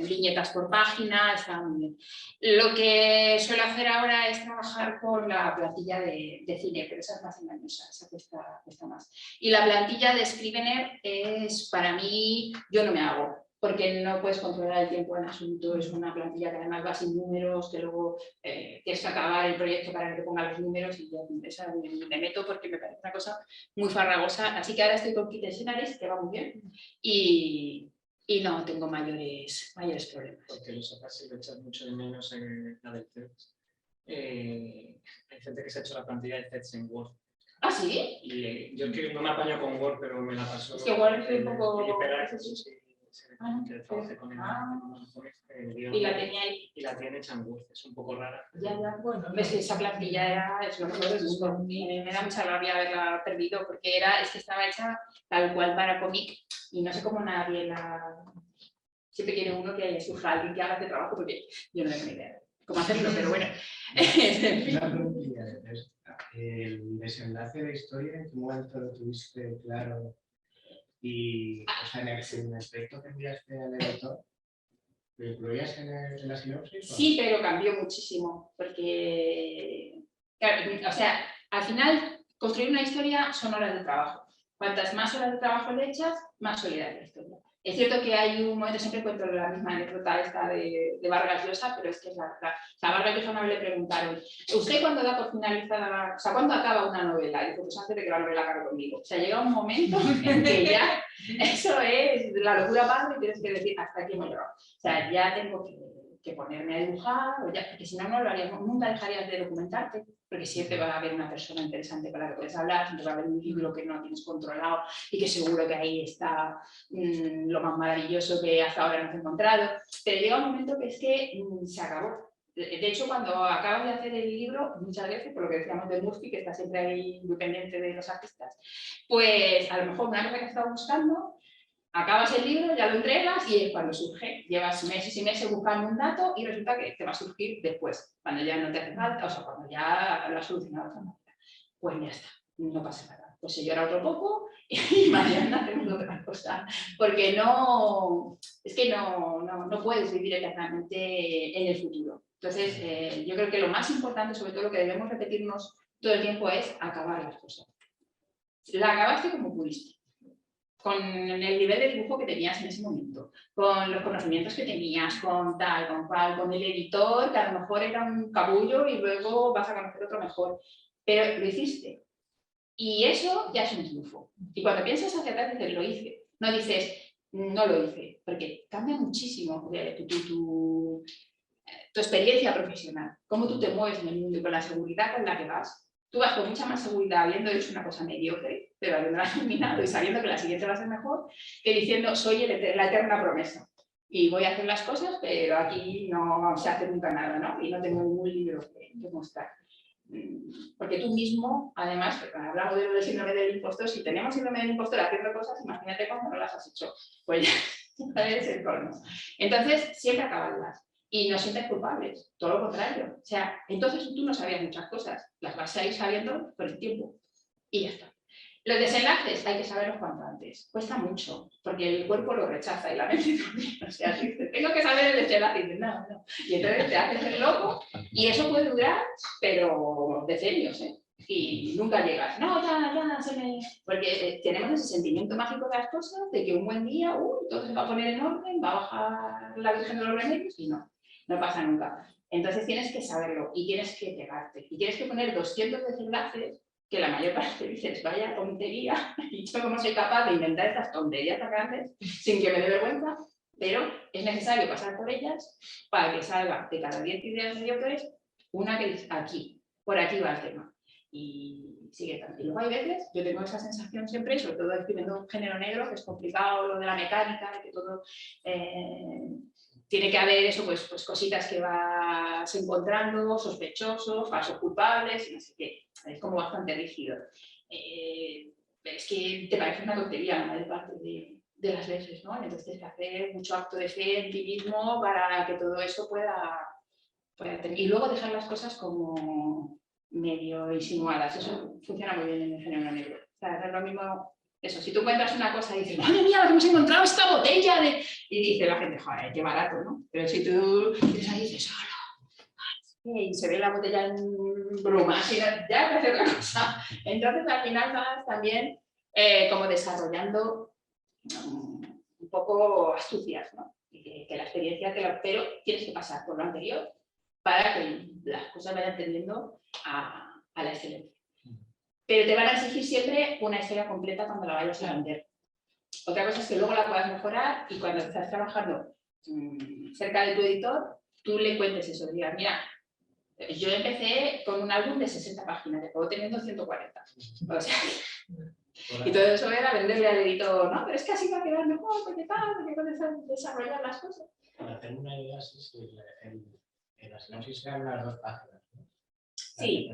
viñetas por página, estaba muy bien. Lo que suelo hacer ahora es trabajar con la plantilla de cine, pero esa es más engañosa, esa cuesta más. Y la plantilla de Scrivener es, para mí, yo no me hago, porque no puedes controlar el tiempo en asunto, es una plantilla que además va sin números, que luego tienes que acabar el proyecto para que te ponga los números y yo me meto porque me parece una cosa muy farragosa. Así que ahora estoy con Kit Scenaries, que va muy bien, y no tengo mayores problemas. Porque lo sacas y lo echas mucho de menos en la del CETS. Hay gente que se ha hecho la plantilla de CETS en Word. ¿Ah, sí? Y yo que no me apaño con Word, pero me la paso. Es que Word es un poco... que trabajé con y la tenía ahí. Y la tiene hecha en Word, es un poco rara. Ya, bueno, ves que esa plantilla es lo mejor del mundo. Me da mucha rabia haberla perdido porque es que estaba hecha tal cual para cómic y no sé cómo nadie la... Siempre quiere uno que surja alguien que haga este trabajo porque yo no tengo ni idea cómo hacerlo, pero bueno. Una preguntilla, el desenlace de la historia, ¿en qué momento lo tuviste claro? Y, o sea, en el aspecto que enviaste al editor, ¿lo incluías en la sinopsis? Sí, pero cambió muchísimo, porque, claro, o sea, al final, construir una historia son horas de trabajo. Cuantas más horas de trabajo le echas, más sólida es la historia. Es cierto que hay un momento, siempre cuento la misma anécdota esta de Vargas Llosa, pero es que es la verdad. O sea, a Vargas Llosa una vez le preguntaron, ¿usted cuándo da por finalizada, o sea, cuándo acaba una novela? Y dijo, pues antes de que la novela acabe conmigo. O sea, llega un momento en que ya eso es la locura pasa y tienes que decir hasta aquí hemos llegado. O sea, ya tengo que ponerme a dibujar, o ya, porque si no, no lo harías, nunca dejarías de documentarte, porque siempre va a haber una persona interesante con la que puedes hablar, siempre va a haber un libro que no tienes controlado y que seguro que ahí está lo más maravilloso que hasta ahora no has encontrado, pero llega un momento que es que se acabó. De hecho, cuando acabas de hacer el libro, muchas veces, por lo que decíamos de Murphy, que está siempre ahí muy pendiente de los artistas, pues a lo mejor una cosa que has estado buscando, acabas el libro, ya lo entregas y es cuando surge. Llevas meses y meses buscando un dato y resulta que te va a surgir después, cuando ya no te hace falta, o sea, cuando ya lo has solucionado de otra manera. Pues ya está, no pasa nada. Pues se llora otro poco y mañana hacemos otra cosa. Porque no, es que no puedes vivir eternamente en el futuro. Entonces, yo creo que lo más importante, sobre todo lo que debemos repetirnos todo el tiempo, es acabar las cosas. La acabaste como pudiste, con el nivel de dibujo que tenías en ese momento, con los conocimientos que tenías, con tal, con cual, con el editor, que a lo mejor era un capullo y luego vas a conocer otro mejor. Pero lo hiciste. Y eso ya es un triunfo. Y cuando piensas hacia atrás, dices, lo hice. No dices, no lo hice, porque cambia muchísimo tu experiencia profesional, cómo tú te mueves en el mundo y con la seguridad con la que vas. Tú vas con mucha más seguridad habiendo hecho una cosa mediocre, pero habiéndola terminado y sabiendo que la siguiente va a ser mejor, que diciendo, soy la eterna promesa. Y voy a hacer las cosas, pero aquí no se hace nunca nada, ¿no? Y no tengo ningún libro que mostrar. Porque tú mismo, además, cuando hablamos del síndrome del impostor, si tenemos síndrome del impostor haciendo cosas, imagínate cuando no las has hecho. Pues ya es el colmo. Entonces, siempre acabarlas. Y no sientes culpables, todo lo contrario. O sea, entonces tú no sabías muchas cosas, las vas a ir sabiendo con el tiempo. Y ya está. Los desenlaces hay que saberlos cuanto antes. Cuesta mucho, porque el cuerpo lo rechaza y la mente también. O sea, dices, tengo que saber el desenlace. Y dices, no. Y entonces te haces el loco y eso puede durar, pero decenios, ¿eh? Y nunca llegas. No, ya, se me... Porque tenemos ese sentimiento mágico de las cosas, de que un buen día, todo se va a poner en orden, va a bajar la Virgen de los Remedios y no pasa nunca. Entonces tienes que saberlo y tienes que pegarte. Y tienes que poner 200 desenlaces que la mayor parte dices, vaya tontería, y yo como soy capaz de inventar estas tonterías tan grandes sin que me dé vergüenza, pero es necesario pasar por ellas para que salga de cada 10 ideas mediocres una que dice, aquí, por aquí va el tema. Y sigue tanto. Y luego hay veces, yo tengo esa sensación siempre, sobre todo escribiendo un género negro, que es complicado lo de la mecánica, que todo... tiene que haber eso, pues cositas que vas encontrando, sospechosos, falsos culpables, no sé qué. Es como bastante rígido. Es que te parece una tontería la mayor parte de las veces, ¿no? Entonces tienes que hacer mucho acto de fe en ti mismo para que todo eso pueda tener. Y luego dejar las cosas como medio insinuadas. Eso funciona muy bien en el género negro. O sea, es lo mismo. Eso, si tú encuentras una cosa y dices, ¡madre mía, lo que hemos encontrado esta botella de...! Y dice la gente, joder, qué barato, ¿no? Pero si tú dices ahí, dices, y se ve la botella en brumas y ya te hace otra cosa. Entonces, al final vas también como desarrollando un poco astucias, ¿no? Y que la experiencia pero tienes que pasar por lo anterior para que las cosas vayan tendiendo a la excelencia. Pero te van a exigir siempre una historia completa cuando la vayas a vender. Otra cosa es que luego la puedas mejorar y cuando estás trabajando cerca de tu editor, tú le cuentes eso, digas, mira, yo empecé con un álbum de 60 páginas, y acabo teniendo 140. O sea, y todo eso era venderle al editor, ¿no? Pero es que así va a quedar mejor, porque tal, porque puedes desarrollar las cosas. Para hacer una idea, en la sinopsis eran las 2 páginas, ¿no? Sí.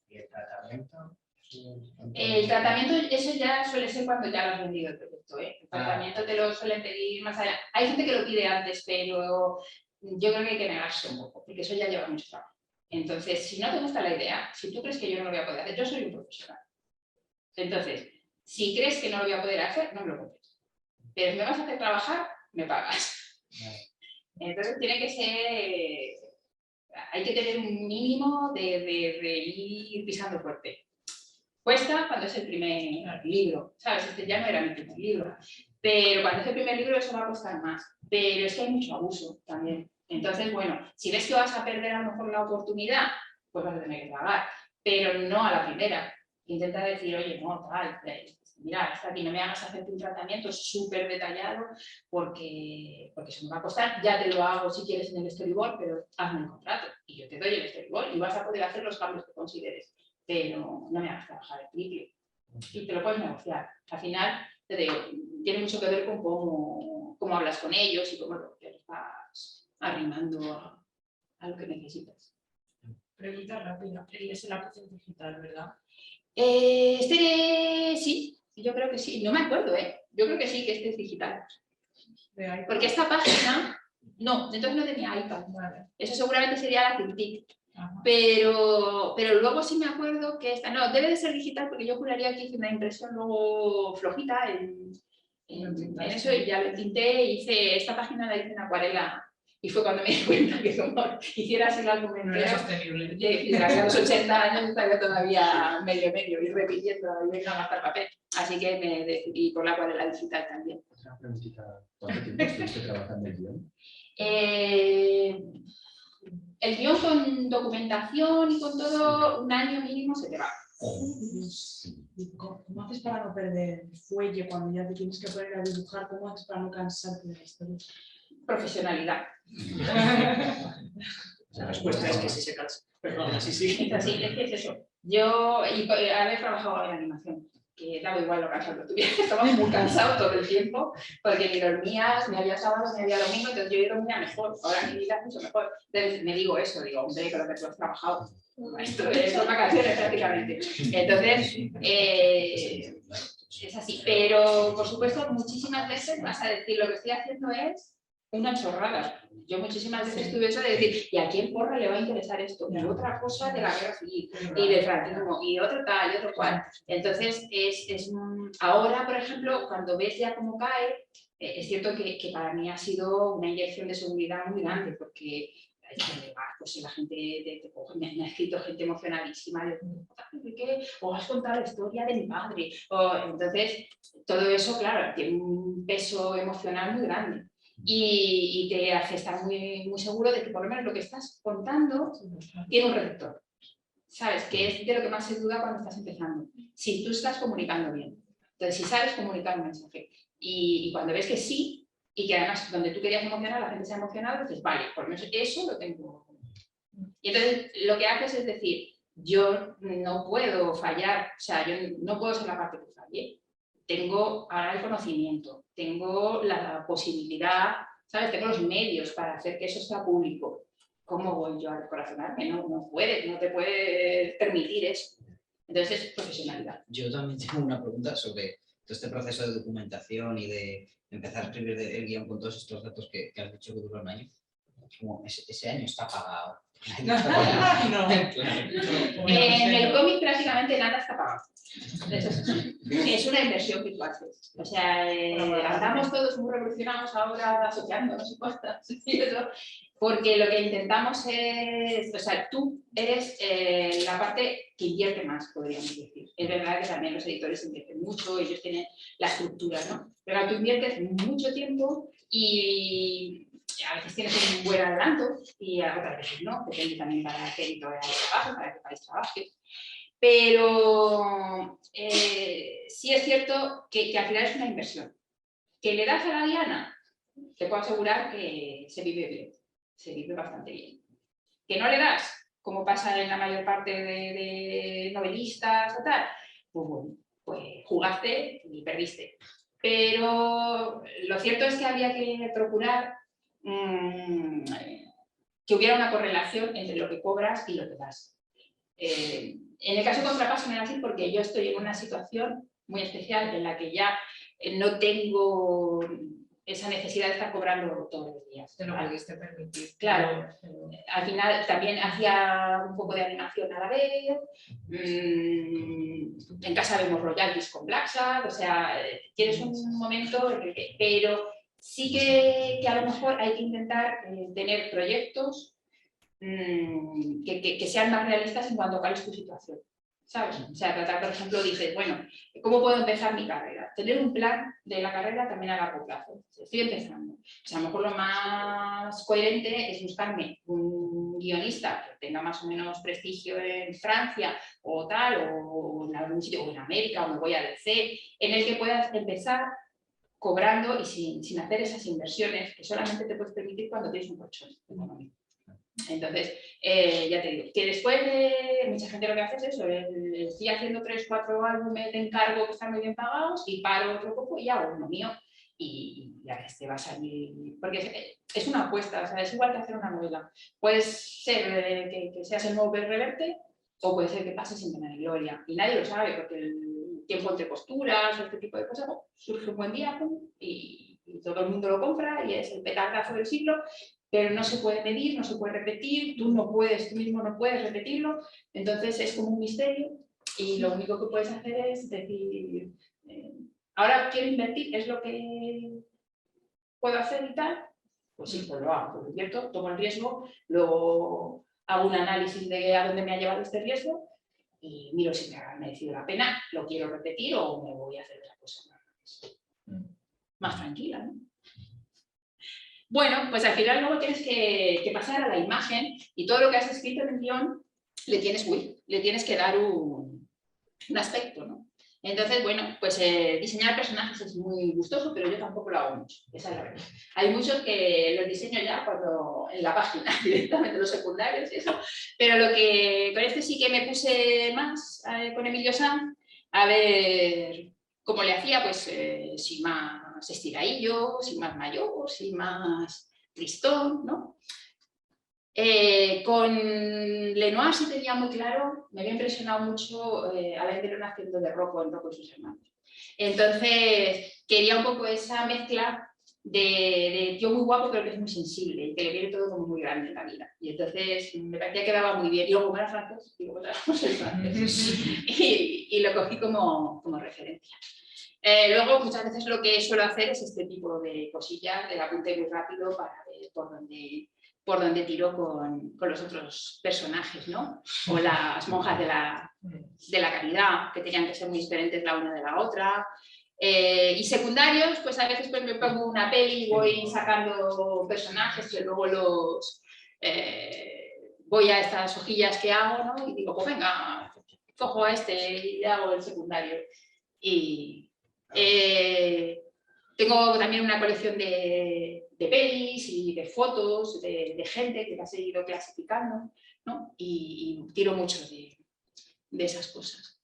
¿Y el tratamiento? El tratamiento, eso ya suele ser cuando ya lo has vendido el producto, ¿eh? El tratamiento te lo suelen pedir más allá. Hay gente que lo pide antes, pero yo creo que hay que negarse un poco, porque eso ya lleva mucho trabajo. Entonces, si no te gusta la idea, si tú crees que yo no lo voy a poder hacer, yo soy un profesional. Entonces, si crees que no lo voy a poder hacer, no me lo compres. Pero si me vas a hacer trabajar, me pagas. Entonces, tiene que ser... Hay que tener un mínimo de ir pisando fuerte. Cuesta cuando es el primer libro, ¿sabes? Este ya no era mi primer libro. Pero cuando es el primer libro eso va a costar más. Pero es que hay mucho abuso también. Entonces, bueno, si ves que vas a perder a lo mejor la oportunidad, pues vas a tener que pagar. Pero no a la primera. Intenta decir, oye, no, tal, mira, está aquí, no me hagas hacerte un tratamiento súper detallado porque eso me va a costar, ya te lo hago si quieres en el storyboard, pero hazme el contrato y yo te doy el storyboard y vas a poder hacer los cambios que consideres, pero no me hagas trabajar el triple y te lo puedes negociar. Al final, te digo, tiene mucho que ver con cómo hablas con ellos y cómo les vas arrimando a lo que necesitas. Pregunta rápida. Es la aplicación digital, ¿verdad? Sí, yo creo que sí. No me acuerdo, yo creo que sí, que este es digital. Porque esta página, no, entonces no tenía iPad. Vale. Eso seguramente sería la ThinkTic. Ajá. Pero luego sí me acuerdo que esta, no, debe de ser digital porque yo juraría que hice una impresión luego flojita en eso y ya lo tinté y hice, esta página la hice en acuarela y fue cuando me di cuenta que como hiciera así el álbum No era entero, sostenible. a los 80 años estaría todavía medio y repitiendo y venga a gastar papel. Así que me decidí por la acuarela digital también. Otra preguntita. ¿Cuánto tiempo estuviste trabajando en el guión? El guión con documentación y con todo, un año mínimo se te va. ¿Cómo haces para no perder el fuelle cuando ya te tienes que poner a dibujar? ¿Cómo haces para no cansarte de la historia? Profesionalidad. La respuesta es que sí se cansa. Perdón, sí. Es así, es que es eso. Yo haber trabajado en animación, que daba igual lo cansado que estuviera, estaba muy cansado todo el tiempo, porque ni dormías, ni había sábados, ni había domingo, entonces yo dormía mejor, ahora mi vida es mucho mejor. Entonces me digo eso, digo, hombre, creo que tú has trabajado. Esto son vacaciones prácticamente. Entonces, es así. Pero, por supuesto, muchísimas veces vas a decir, lo que estoy haciendo es una chorrada. Yo muchísimas veces tuve eso de decir, ¿y a quién porra le va a interesar esto? Y otra cosa de la guerra civil, y del franquismo, y otro tal, y otro cual. Entonces, ahora, por ejemplo, cuando ves ya cómo cae, es cierto que para mí ha sido una inyección de seguridad muy grande, porque pues la gente me ha escrito gente emocionadísima de qué, o has contado la historia de mi padre. Entonces, todo eso, claro, tiene un peso emocional muy grande. Y te hace estar muy, muy seguro de que por lo menos lo que estás contando tiene un receptor. ¿Sabes? Que es de lo que más se duda cuando estás empezando. Si tú estás comunicando bien. Entonces, si sabes comunicar un mensaje y cuando ves que sí, y que además donde tú querías emocionar, la gente se ha emocionado, dices, vale, por lo menos eso lo tengo. Y entonces lo que haces es decir, yo no puedo fallar, o sea, yo no puedo ser la parte que falle. Tengo ahora el conocimiento, tengo la posibilidad, ¿sabes? Tengo los medios para hacer que eso sea público. ¿Cómo voy yo a descorazonarme? No puedes, no te puedes permitir eso. Entonces es profesionalidad. Yo también tengo una pregunta sobre todo este proceso de documentación y de empezar a escribir el guión con todos estos datos que has dicho que duró un año. Como ese año está pagado. No. En el cómic prácticamente nada está pagado. Es una inversión que tú haces. O sea, andamos todos muy revolucionados ahora asociando, no sé cuántas, porque lo que intentamos es, o sea, tú eres la parte que invierte más, podríamos decir. Es verdad que también los editores invierten mucho, ellos tienen la estructura, ¿no? Pero tú inviertes mucho tiempo y a veces tienes un buen adelanto y a otras veces no, depende también para qué editorial trabajes, para qué país trabajes. Pero sí es cierto que al final es una inversión. ¿Que le das a la diana? Te puedo asegurar que se vive bien, se vive bastante bien. ¿Que no le das? Como pasa en la mayor parte de novelistas o tal, pues bueno, pues jugaste y perdiste. Pero lo cierto es que había que procurar que hubiera una correlación entre lo que cobras y lo que das. En el caso de Contrapaso no era así porque yo estoy en una situación muy especial en la que ya no tengo esa necesidad de estar cobrando todos los días. Te lo pudiste permitir. Claro, al final también hacía un poco de animación a la vez, en casa vemos royalties con Black Sad, o sea, tienes un momento en el que, pero sí que a lo mejor hay que intentar tener proyectos que sean más realistas en cuanto a cuál es tu situación. ¿sabes? O sea, tratar, por ejemplo, dices, bueno, ¿cómo puedo empezar mi carrera? Tener un plan de la carrera también a largo plazo. Estoy empezando. O sea, a lo mejor lo más coherente es buscarme un guionista que tenga más o menos prestigio en Francia o tal, o en algún sitio, o en América, o me voy a DC, en el que puedas empezar cobrando y sin hacer esas inversiones que solamente te puedes permitir cuando tienes un colchón económico. Entonces, ya te digo, que después de mucha gente lo que hace es eso, estoy haciendo 3 o 4 álbumes de encargo que están muy bien pagados y paro otro poco y hago uno mío y a veces te va a salir, porque es una apuesta, o sea, es igual que hacer una novela. Puede ser que seas el nuevo Pérez Reverte o puede ser que pases sin pena ni gloria y nadie lo sabe porque el tiempo entre costuras o este tipo de cosas surge un buen día y todo el mundo lo compra y es el petardazo del siglo. Pero no se puede medir, no se puede repetir, tú mismo no puedes repetirlo, entonces es como un misterio y lo único que puedes hacer es decir, ahora quiero invertir, es lo que puedo hacer y tal, pues sí, pues lo hago, por cierto, tomo el riesgo, luego hago un análisis de a dónde me ha llevado este riesgo y miro si me ha merecido la pena, lo quiero repetir o me voy a hacer otra cosa más tranquila, ¿no? Bueno, pues al final luego tienes que pasar a la imagen y todo lo que has escrito en el guión le tienes que dar un aspecto, ¿no? Entonces, bueno, pues diseñar personajes es muy gustoso, pero yo tampoco lo hago mucho, esa es la verdad. Hay muchos que los diseño ya cuando en la página, directamente los secundarios y eso, pero con este sí que me puse más con Emilio Sanz, a ver cómo le hacía, pues sin más estiradillo, sin más mayor, sin más tristón, ¿no? Con Lenoir sí tenía muy claro, me había impresionado mucho Alain Delon haciendo de Rocco en Rocco y sus hermanos. Entonces quería un poco esa mezcla de tío muy guapo pero que es muy sensible y que le viene todo como muy grande en la vida. Y entonces me parecía que daba muy bien. Y luego como era francés, digo, pues soy francés. y lo cogí como referencia. Luego muchas veces lo que suelo hacer es este tipo de cosillas, del apunte muy rápido para ver por dónde tiro con los otros personajes, ¿no? O las monjas de la caridad, que tenían que ser muy diferentes la una de la otra. Y secundarios, pues a veces pues me pongo una peli y voy sacando personajes que luego voy a estas hojillas que hago, ¿no? Y digo, pues venga, cojo a este y le hago el secundario. Y tengo también una colección de pelis y de fotos de gente que las he ido clasificando, ¿no? Y tiro mucho de esas cosas.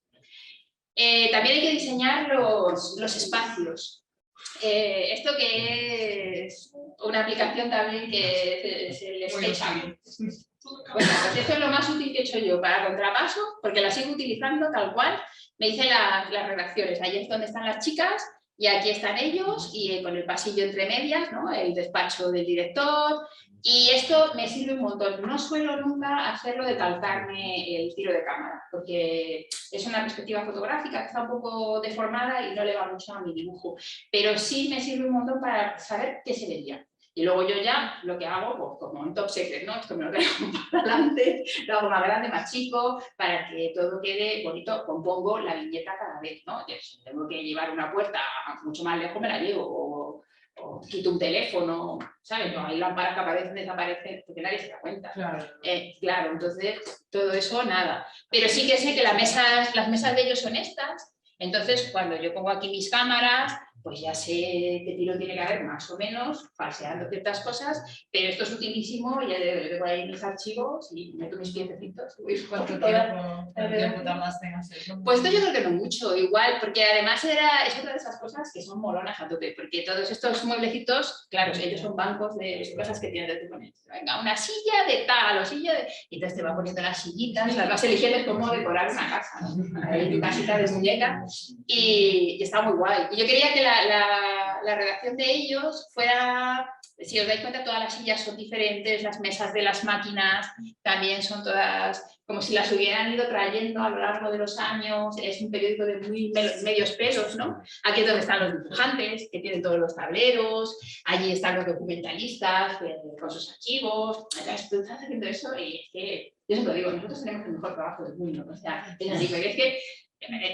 También hay que diseñar los espacios. Esto que es una aplicación también que se les echa. Bueno, pues esto es lo más útil que he hecho yo para contrapaso, porque la sigo utilizando tal cual. Me hice las redacciones, ahí es donde están las chicas y aquí están ellos y con el pasillo entre medias, ¿no? El despacho del director. Y esto me sirve un montón. No suelo nunca hacerlo de calcarme el tiro de cámara, porque es una perspectiva fotográfica que está un poco deformada y no le va mucho a mi dibujo. Pero sí me sirve un montón para saber qué se vería. Y luego yo ya lo que hago, pues como en Top Secret, ¿no? Esto me lo traigo para adelante, lo hago más grande, más chico, para que todo quede bonito. Compongo la viñeta cada vez, ¿no? Si tengo que llevar una puerta mucho más lejos, me la llevo. O quito un teléfono, ¿sabes? No, hay lámparas que aparecen, desaparecen, porque nadie se da cuenta. Claro. Claro, entonces todo eso nada. Pero sí que sé que las mesas de ellos son estas, entonces cuando yo pongo aquí mis cámaras, pues ya sé qué tiro tiene que haber más o menos, falseando ciertas cosas, pero esto es utilísimo, ya tengo ahí mis archivos y meto mis piececitos. ¿Cuánto tiempo tardaste en hacerlo? Pues esto yo creo que no mucho, igual, porque además es otra de esas cosas que son molonas a tope, porque todos estos mueblecitos, claro, ellos son bancos de cosas que tienes que poner. Venga, una silla de tal o silla de... Y entonces te va poniendo las sillitas, las vas eligiendo cómo decorar una casa, ¿no? Ahí tu casita de muñeca y está muy guay. Y yo quería que la redacción de ellos fuera, si os dais cuenta, todas las sillas son diferentes, las mesas de las máquinas también son todas como si las hubieran ido trayendo a lo largo de los años. Es un periódico de muy medios pesos, ¿no? Aquí es donde están los dibujantes, que tienen todos los tableros, allí están los documentalistas con sus archivos. Entonces, tú estás haciendo eso y es que, yo siempre digo, nosotros tenemos el mejor trabajo del mundo, o sea, es así, porque es que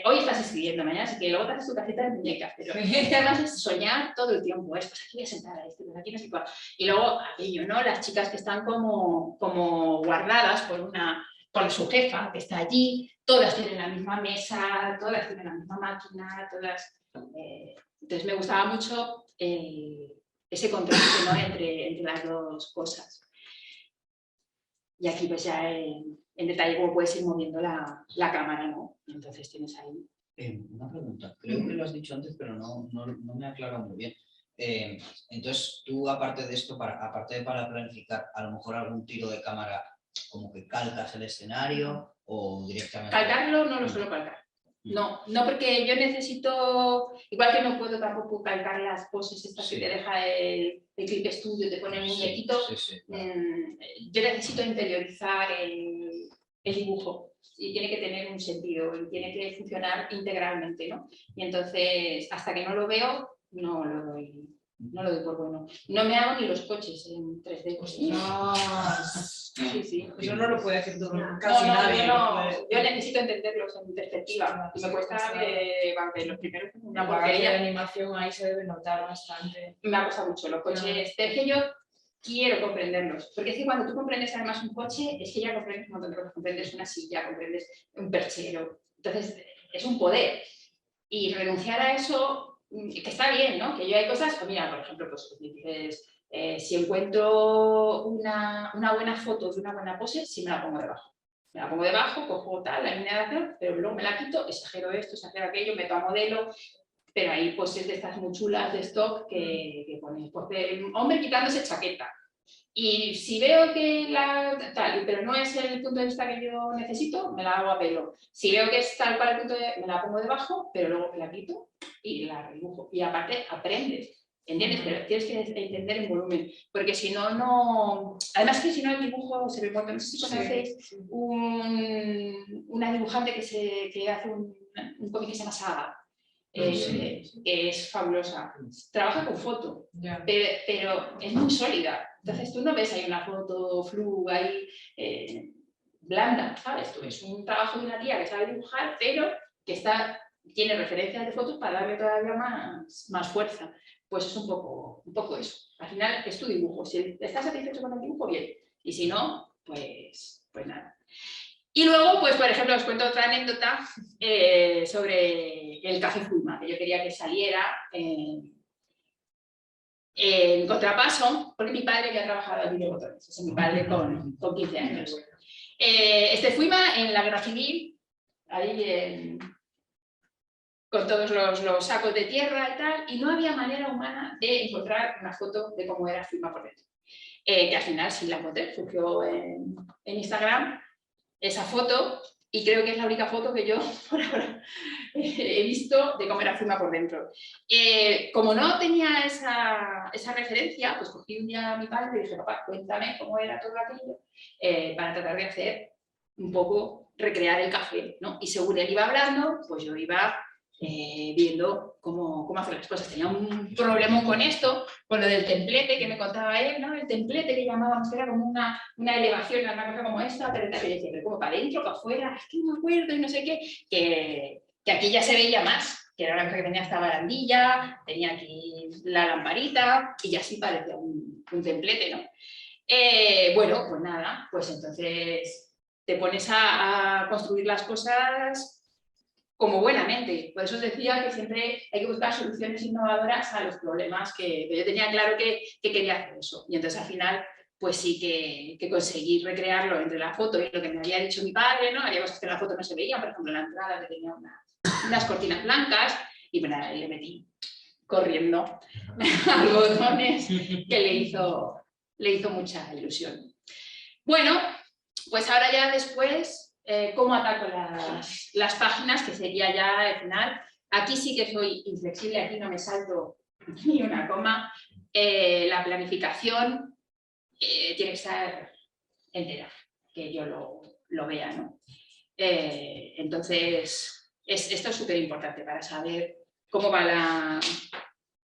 hoy estás escribiendo, mañana, así que luego te haces tu cajita de muñecas, pero es que además es soñar todo el tiempo, pues aquí voy a sentar a este, pues aquí no sé cuál. Y luego aquello, ¿no? Las chicas que están como guardadas por su jefa, que está allí, todas tienen la misma mesa, todas tienen la misma máquina, todas... entonces me gustaba mucho ese contraste, ¿no? entre las dos cosas. Y aquí pues ya en detalle cómo puedes ir moviendo la cámara, ¿no? Entonces tienes ahí... Una pregunta, creo que lo has dicho antes, pero no me ha aclarado muy bien. Entonces, tú aparte de esto, aparte de para planificar, a lo mejor algún tiro de cámara, como que calcas el escenario o directamente... Calcarlo no lo suelo calcar. No, porque yo necesito, igual que no puedo tampoco calcar las poses estas que te deja el Clip Studio, te pone el muñequito, yo necesito interiorizar el dibujo y tiene que tener un sentido y tiene que funcionar integralmente, ¿no? Y entonces, hasta que no lo veo, no lo doy por bueno. No me hago ni los coches en 3D. Pues, sí. Eso no lo puede hacer todo. Casi nadie. Yo necesito entenderlos en perspectiva. Y me cuesta los primeros una porquería. La animación ahí se debe notar bastante. Me ha costado mucho los coches. Es que yo quiero comprenderlos. Porque es que cuando tú comprendes además un coche, es que ya comprendes un montón de cosas. Comprendes una silla, comprendes un perchero. Entonces, es un poder. Y renunciar a eso... que está bien, ¿no? Que yo hay cosas, mira, por ejemplo, pues dices, si encuentro una buena foto de una buena pose, sí me la pongo debajo. Me la pongo debajo, cojo tal, la línea de acción, pero luego me la quito, exagero esto, exagero aquello, meto a modelo, pero hay poses de estas muy chulas de stock que pones, pues, hombre quitándose chaqueta. Y si veo que pero no es el punto de vista que yo necesito, me la hago a pelo. Si veo que es tal cual el punto me la pongo debajo, pero luego me la quito y la redibujo. Y aparte aprendes, ¿entiendes? Pero tienes que entender el volumen, porque si no, no... Además que si no el dibujo se ve muerto. No sé si conocéis una dibujante que hace un cómic que se llama Saga. Que es fabulosa. Trabaja con foto, pero es muy sólida. Entonces tú no ves ahí una foto flu ahí blanda, ¿sabes? Tú ves un trabajo de una tía que sabe dibujar, pero que tiene referencias de fotos para darle todavía más fuerza. Pues es un poco eso. Al final es tu dibujo. Si estás satisfecho con el dibujo, bien. Y si no, pues nada. Y luego, pues por ejemplo, os cuento otra anécdota sobre el Café Fulma, que yo quería que saliera en contrapaso, porque mi padre había trabajado en videobotones, es mi padre con 15 años. Fuima en la Guerra Civil, ahí con todos los sacos de tierra y tal, y no había manera humana de encontrar una foto de cómo era Fuima por dentro. Que al final sí la encontré, surgió en Instagram esa foto, y creo que es la única foto que yo por ahora he visto de cómo era Fuima por dentro. Como no tenía esa referencia, pues cogí un día a mi padre y le dije, papá, cuéntame cómo era todo aquello, para tratar de hacer un poco, recrear el café, ¿no? Y según él iba hablando, pues yo iba viendo cómo hacer las cosas. Tenía un problema con esto, con lo del templete que me contaba él, ¿no? El templete que llamábamos, que era como una elevación, una cosa como esta, pero yo decía, pero como para adentro, para afuera, es que no me acuerdo y no sé qué, que aquí ya se veía más, que era una cosa que tenía esta barandilla, tenía aquí la lamparita y ya sí parecía un templete, ¿no? Bueno, pues nada, pues entonces te pones a construir las cosas como buenamente. Por eso os decía que siempre hay que buscar soluciones innovadoras a los problemas que yo tenía claro que quería hacer eso. Y entonces al final, pues sí que conseguí recrearlo entre la foto y lo que me había dicho mi padre, ¿no? Había cosas que en la foto no se veían, por ejemplo, en la entrada que tenía unas cortinas blancas y bueno, le metí corriendo algodones que le hizo mucha ilusión. Bueno, pues ahora ya después... ¿cómo ataco las páginas? Que sería ya al final. Aquí sí que soy inflexible, aquí no me salto ni una coma. La planificación tiene que estar entera, que yo lo vea, ¿no? Entonces, esto es súper importante para saber cómo va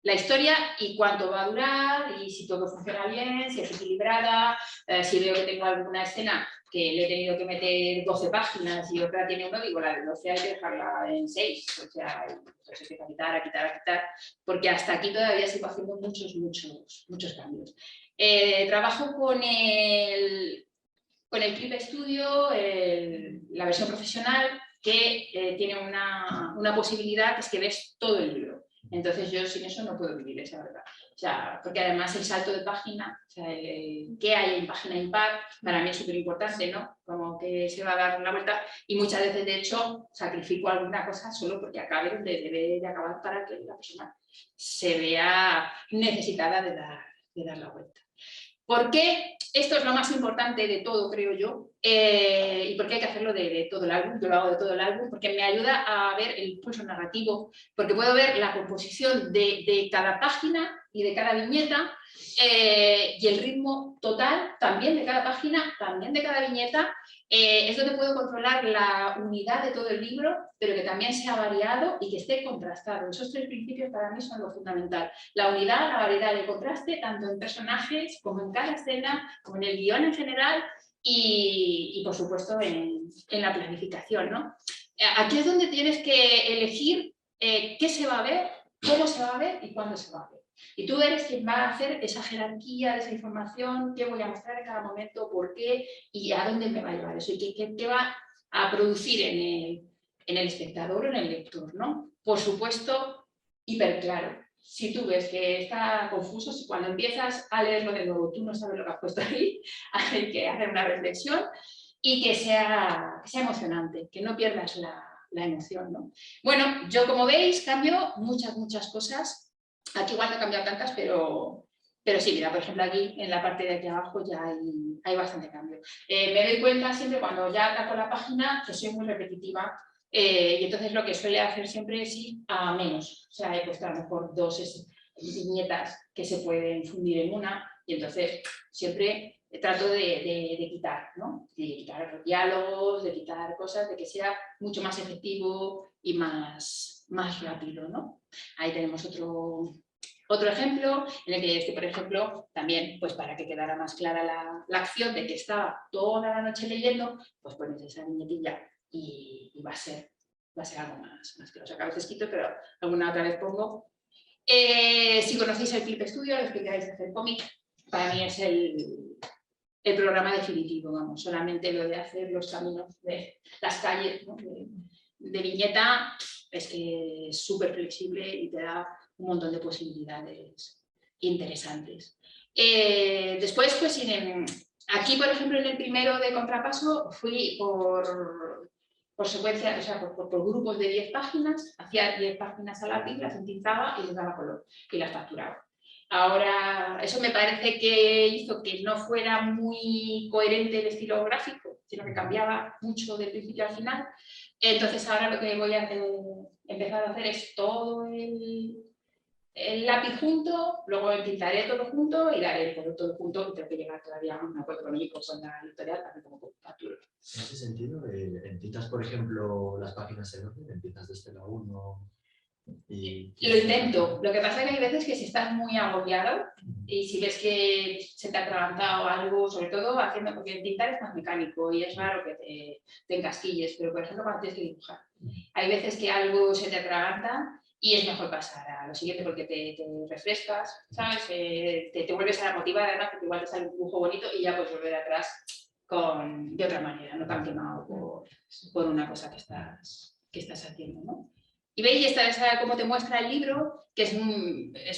la historia y cuánto va a durar y si todo funciona bien, si es equilibrada, si veo que tengo alguna escena que le he tenido que meter 12 páginas y otra tiene uno, digo, la de 12 hay que dejarla en 6, o sea, entonces hay que quitar, porque hasta aquí todavía sigo haciendo muchos cambios. Trabajo con el Clip Studio, la versión profesional, que tiene una posibilidad, que es que ves todo el libro. Entonces yo sin eso no puedo vivir, esa verdad. O sea, porque además el salto de página, o sea, qué hay en página impar, para mí es súper importante, ¿no? Como que se va a dar una vuelta y muchas veces, de hecho, sacrifico alguna cosa solo porque acabe donde debe de acabar para que la persona se vea necesitada de dar la vuelta. ¿Por qué esto es lo más importante de todo, creo yo? ¿Y por qué hay que hacerlo de todo el álbum? Yo lo hago de todo el álbum porque me ayuda a ver el pulso narrativo, porque puedo ver la composición de cada página y de cada viñeta y el ritmo total también de cada página, también de cada viñeta. Es donde puedo controlar la unidad de todo el libro, pero que también sea variado y que esté contrastado. Esos 3 principios para mí son lo fundamental. La unidad, la variedad y el contraste, tanto en personajes como en cada escena, como en el guión en general y por supuesto, en la planificación, ¿no? Aquí es donde tienes que elegir qué se va a ver, cómo se va a ver y cuándo se va a ver. Y tú eres quien va a hacer esa jerarquía de esa información, qué voy a mostrar en cada momento, por qué y a dónde me va a llevar eso y qué va a producir en el espectador o en el lector, ¿no? Por supuesto, hiper claro. Si tú ves que está confuso, si cuando empiezas a leerlo de nuevo tú no sabes lo que has puesto ahí, hay que hacer una reflexión y que sea emocionante, que no pierdas la emoción, ¿no? Bueno, yo como veis cambio muchas cosas. Aquí igual no he cambiado tantas, pero sí, mira, por ejemplo aquí en la parte de aquí abajo ya hay bastante cambio. Me doy cuenta siempre cuando ya ataco la página que soy muy repetitiva y entonces lo que suele hacer siempre es ir a menos. O sea, he puesto a lo mejor 2 viñetas que se pueden fundir en una y entonces siempre trato de quitar, ¿no? De quitar los diálogos, de quitar cosas, de que sea mucho más efectivo y más rápido, ¿no? Ahí tenemos otro ejemplo en el que, por ejemplo, también, pues para que quedara más clara la acción de que estaba toda la noche leyendo, pues pones esa viñetilla y va a ser algo más claro. O sea, que a veces quito, pero alguna otra vez pongo. Si conocéis el Clip Studio, los que queráis hacer cómic, para mí es el programa definitivo, vamos, solamente lo de hacer los caminos de las calles, ¿no? de viñeta, es que es súper flexible y te da un montón de posibilidades interesantes. Después, pues aquí, por ejemplo, en el primero de Contrapaso, fui por secuencia, o sea, por grupos de 10 páginas, hacía 10 páginas a lápiz, las entintaba y les daba color y las facturaba. Ahora, eso me parece que hizo que no fuera muy coherente el estilo gráfico, sino que cambiaba mucho del principio al final. Entonces ahora lo que voy a empezar a hacer es todo el lápiz junto, luego entintaré todo junto y daré el color todo junto y tengo que llegar todavía a un acuerdo con la editorial también como factura. En ese sentido, entintas, por ejemplo, las páginas en orden, empiezas desde la 1 y... Lo intento, lo que pasa es que hay veces que si estás muy agobiado y si ves que se te ha atragantado algo, sobre todo haciendo, porque el tintar es más mecánico y es raro que te encasquilles, pero por ejemplo cuando tienes que dibujar, hay veces que algo se te atraganta y es mejor pasar a lo siguiente porque te refrescas, ¿sabes? Te vuelves a motivar además porque igual te sale un dibujo bonito y ya puedes volver atrás de otra manera, no tan quemado por una cosa que estás haciendo, ¿no? Y veis, esta es cómo te muestra el libro, que es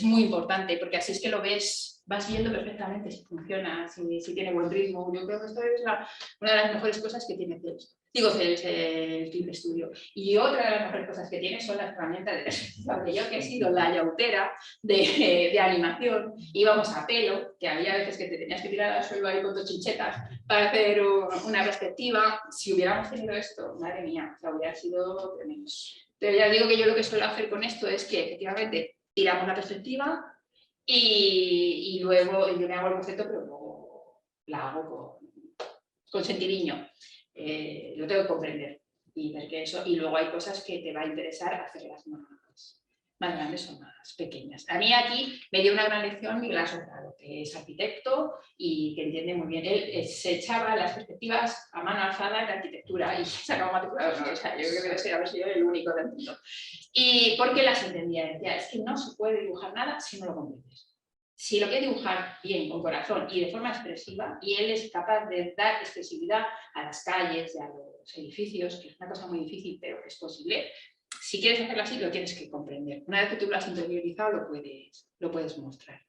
muy importante, porque así es que lo ves, vas viendo perfectamente si funciona, si tiene buen ritmo. Yo creo que esto es una de las mejores cosas que tiene Cels. Digo Cels, el Clip Studio. Y otra de las mejores cosas que tiene son las herramientas de perspectiva, que yo que he sido la yautera de animación, íbamos a pelo, que había veces que te tenías que tirar al suelo ahí con 2 chinchetas para hacer una perspectiva. Si hubiéramos tenido esto, madre mía, o sea, hubiera sido tremendo. Pero ya digo que yo lo que suelo hacer con esto es que efectivamente tiramos la perspectiva y luego yo me hago el boceto, pero luego la hago con sentidillo. Lo tengo que comprender y ver que eso, y luego hay cosas que te va a interesar hacerlas más grandes o más pequeñas. A mí aquí me dio una gran lección Miguel Sobrado, que es arquitecto y que entiende muy bien. Él se echaba las perspectivas a mano alzada en arquitectura y se acabó matriculado. ¿No? O sea, yo creo que debe haber sido el único del mundo. Y porque las entendía, decía, es que no se puede dibujar nada si no lo comprendes. Si lo quieres dibujar bien, con corazón y de forma expresiva, y él es capaz de dar expresividad a las calles y a los edificios, que es una cosa muy difícil, pero que es posible, si quieres hacerlo así, lo tienes que comprender. Una vez que tú lo has interiorizado, lo puedes mostrar.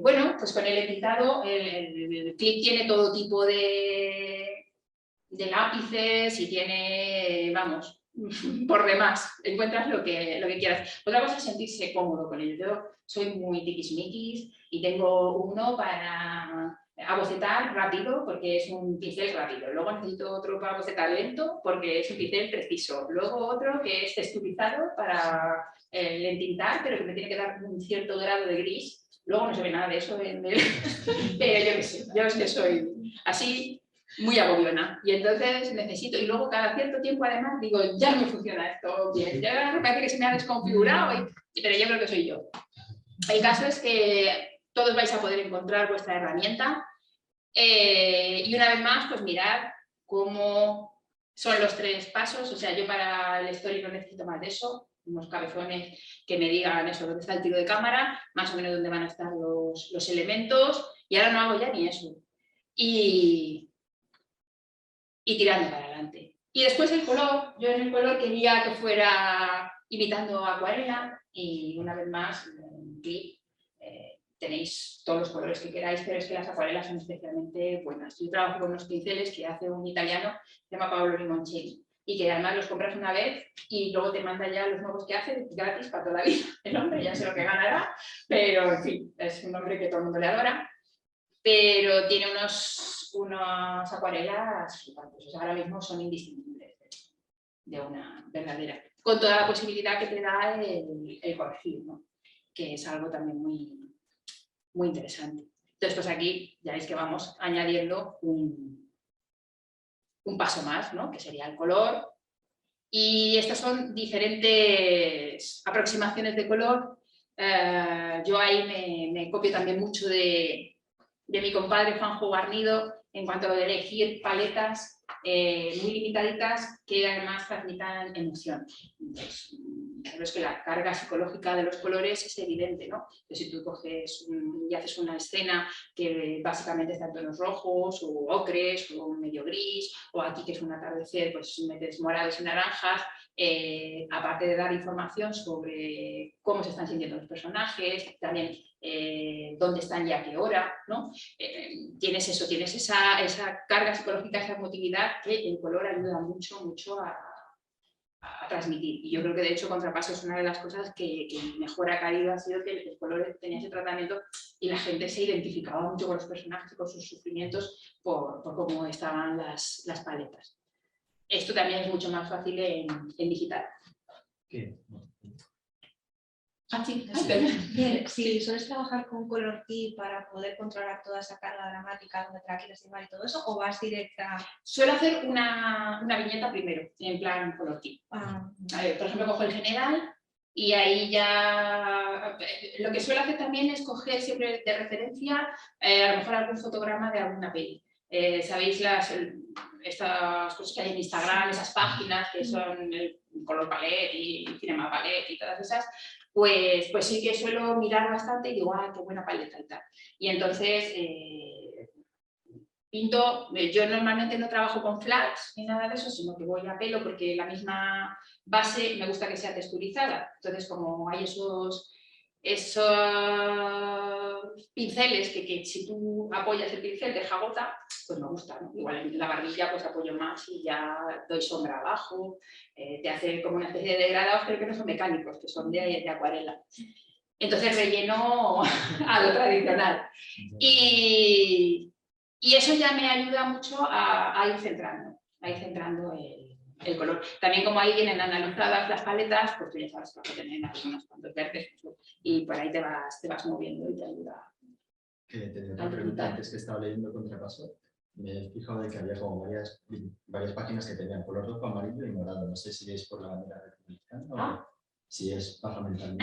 Bueno, pues con el pintado, el clip tiene todo tipo de lápices y tiene, vamos, por demás, encuentras lo que quieras. Otra cosa es sentirse cómodo con ello. Yo soy muy tiquismiquis y tengo uno para abocetar rápido porque es un pincel rápido. Luego necesito otro para abocetar lento porque es un pincel preciso. Luego otro que es texturizado para entintar, pero que me tiene que dar un cierto grado de gris. Luego no se ve nada de eso en el... Pero yo qué sé, yo es que soy así, muy agobiona. Y entonces necesito, y luego cada cierto tiempo además digo, ya no me funciona esto bien, ya me parece que se me ha desconfigurado, pero yo creo que soy yo. El caso es que todos vais a poder encontrar vuestra herramienta y una vez más, pues mirad cómo son los 3 pasos. O sea, yo para el story no necesito más de eso, unos cabezones que me digan eso, dónde está el tiro de cámara, más o menos dónde van a estar los elementos, y ahora no hago ya ni eso. Y tirando para adelante. Y después el color, yo en el color quería que fuera imitando acuarela, y una vez más, en el clip tenéis todos los colores que queráis, pero es que las acuarelas son especialmente buenas. Yo trabajo con unos pinceles que hace un italiano, se llama Paolo Limoncelli, y que además los compras una vez y luego te manda ya los nuevos que hace gratis para toda la vida. El hombre ya sé lo que ganará, pero en fin, es un hombre que todo el mundo le adora, pero tiene unas acuarelas flipantes. O sea, ahora mismo son indistinguibles de una verdadera, con toda la posibilidad que te da el corregir, ¿no? Que es algo también muy interesante. Entonces, pues aquí ya veis que vamos añadiendo un paso más, ¿no? Que sería el color. Y estas son diferentes aproximaciones de color. Yo ahí me copio también mucho de mi compadre Juanjo Garnido en cuanto a elegir paletas muy limitaditas que además transmitan emoción. Entonces, es que la carga psicológica de los colores es evidente, ¿no? Entonces, si tú coges y haces una escena que básicamente está en tonos rojos o ocres o medio gris, o aquí que es un atardecer, pues metes morados y naranjas, aparte de dar información sobre cómo se están sintiendo los personajes, también dónde están y a qué hora, ¿no? Tienes eso, tienes esa carga psicológica, esa emotividad que el color ayuda mucho a transmitir. Y yo creo que de hecho Contrapaso es una de las cosas que mejor ha caído, ha sido que el color tenía ese tratamiento y la gente se identificaba mucho con los personajes y con sus sufrimientos por cómo estaban las paletas. Esto también es mucho más fácil en digital. ¿Qué? Ah, sí. Bien, si sueles trabajar con color key para poder controlar toda esa carga dramática donde te la quieres llevar y todo eso, o vas directa. Suelo hacer una viñeta primero, en plan color key. A ver, por ejemplo, cojo el general y ahí ya. Lo que suelo hacer también es coger siempre de referencia a lo mejor algún fotograma de alguna peli. ¿Sabéis estas cosas que hay en Instagram, esas páginas que son el color palette y cinema palette y todas esas? Pues sí que suelo mirar bastante y digo, qué buena paleta y tal. Y entonces pinto, yo normalmente no trabajo con flats ni nada de eso, sino que voy a pelo porque la misma base me gusta que sea texturizada. Entonces, como hay esos pinceles que si tú apoyas el pincel deja gota, pues me gusta, ¿no? Igual en la barbilla pues apoyo más y ya doy sombra abajo, te hace como una especie de degradados, pero que no son mecánicos, que son de acuarela. Entonces relleno a lo tradicional. Y eso ya me ayuda mucho a ir centrando el color. También como ahí vienen analizadas las paletas, pues tú ya sabes que vas a tener algunos cuantos verdes y por ahí te vas moviendo y te ayuda. Que tenía otra pregunta antes que estaba leyendo Contrapaso. Me he fijado de que había como varias páginas que tenían color rojo, amarillo y morado. No sé si es por la bandera republicana o si es parlamentario.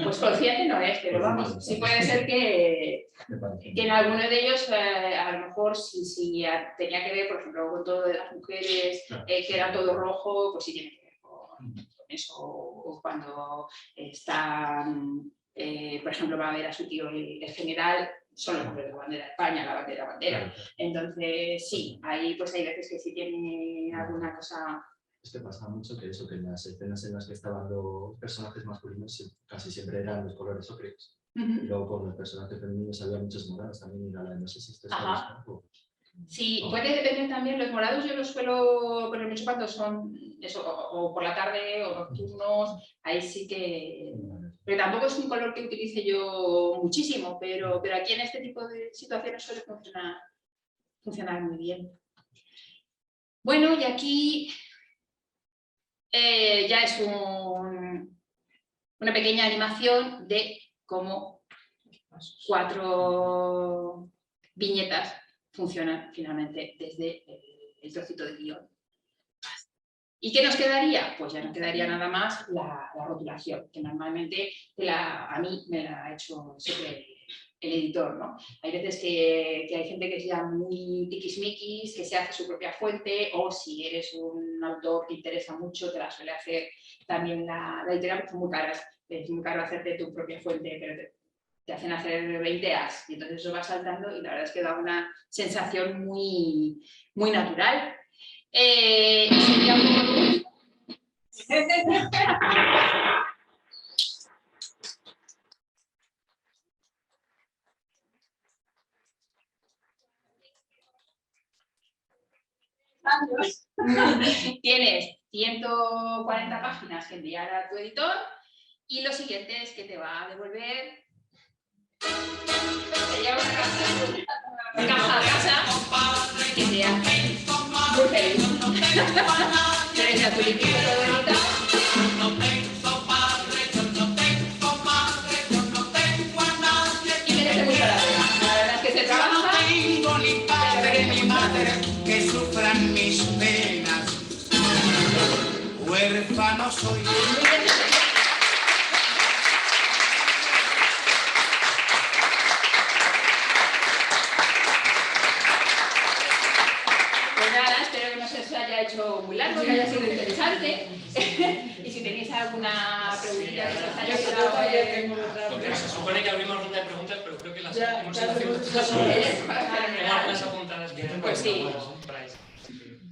Pues consciente no es, pero vamos, sí puede ser que en alguno de ellos a lo mejor si tenía que ver, por ejemplo, con todo de las mujeres, que era todo rojo, pues sí tiene que ver con eso. O cuando están, por ejemplo, va a ver a su tío el general, son los nombres de la bandera de España, la bandera. Entonces, sí, ahí pues hay veces que sí tiene alguna cosa. Es que pasa mucho que eso, que en las escenas en las que estaban los personajes masculinos casi siempre eran los colores ocres. Y luego con los personajes femeninos había muchos morados también. Y no sé si esto es algo. Sí, puede depender también. Los morados yo los suelo poner mucho cuando son eso, o por la tarde o nocturnos. Ahí sí que. Pero tampoco es un color que utilice yo muchísimo, pero aquí en este tipo de situaciones suele funcionar muy bien. Bueno, y aquí ya es una pequeña animación de cómo 4 viñetas funcionan finalmente desde el trocito de guión. ¿Y qué nos quedaría? Pues ya nos quedaría nada más la rotulación, que normalmente a mí me la ha hecho siempre el editor, ¿no? Hay veces que hay gente que sea muy tiquismiquis, que se hace su propia fuente, o si eres un autor que interesa mucho, te la suele hacer también la editorial, porque son muy caras. Es muy caro hacerte tu propia fuente, pero te hacen hacer 20 as, y entonces eso va saltando y la verdad es que da una sensación muy, muy natural. Sería un poco... Tienes 140 páginas que enviar a tu editor y lo siguiente es que te va a devolver sería una caja a casa que te hace muy feliz. Tienes a tu liquidito todo bonito. Y merece mucho la pena. La verdad es que se trabaja. Que sufran mis penas, huérfano soy. Pues nada, espero que no se os haya hecho muy largo, que haya sido interesante. Y si tenéis alguna preguntita que os haya quedado... Se supone que abrimos ronda de preguntas, pero creo que las hemos ido Tengo algunas apuntadas bien. Pues sí.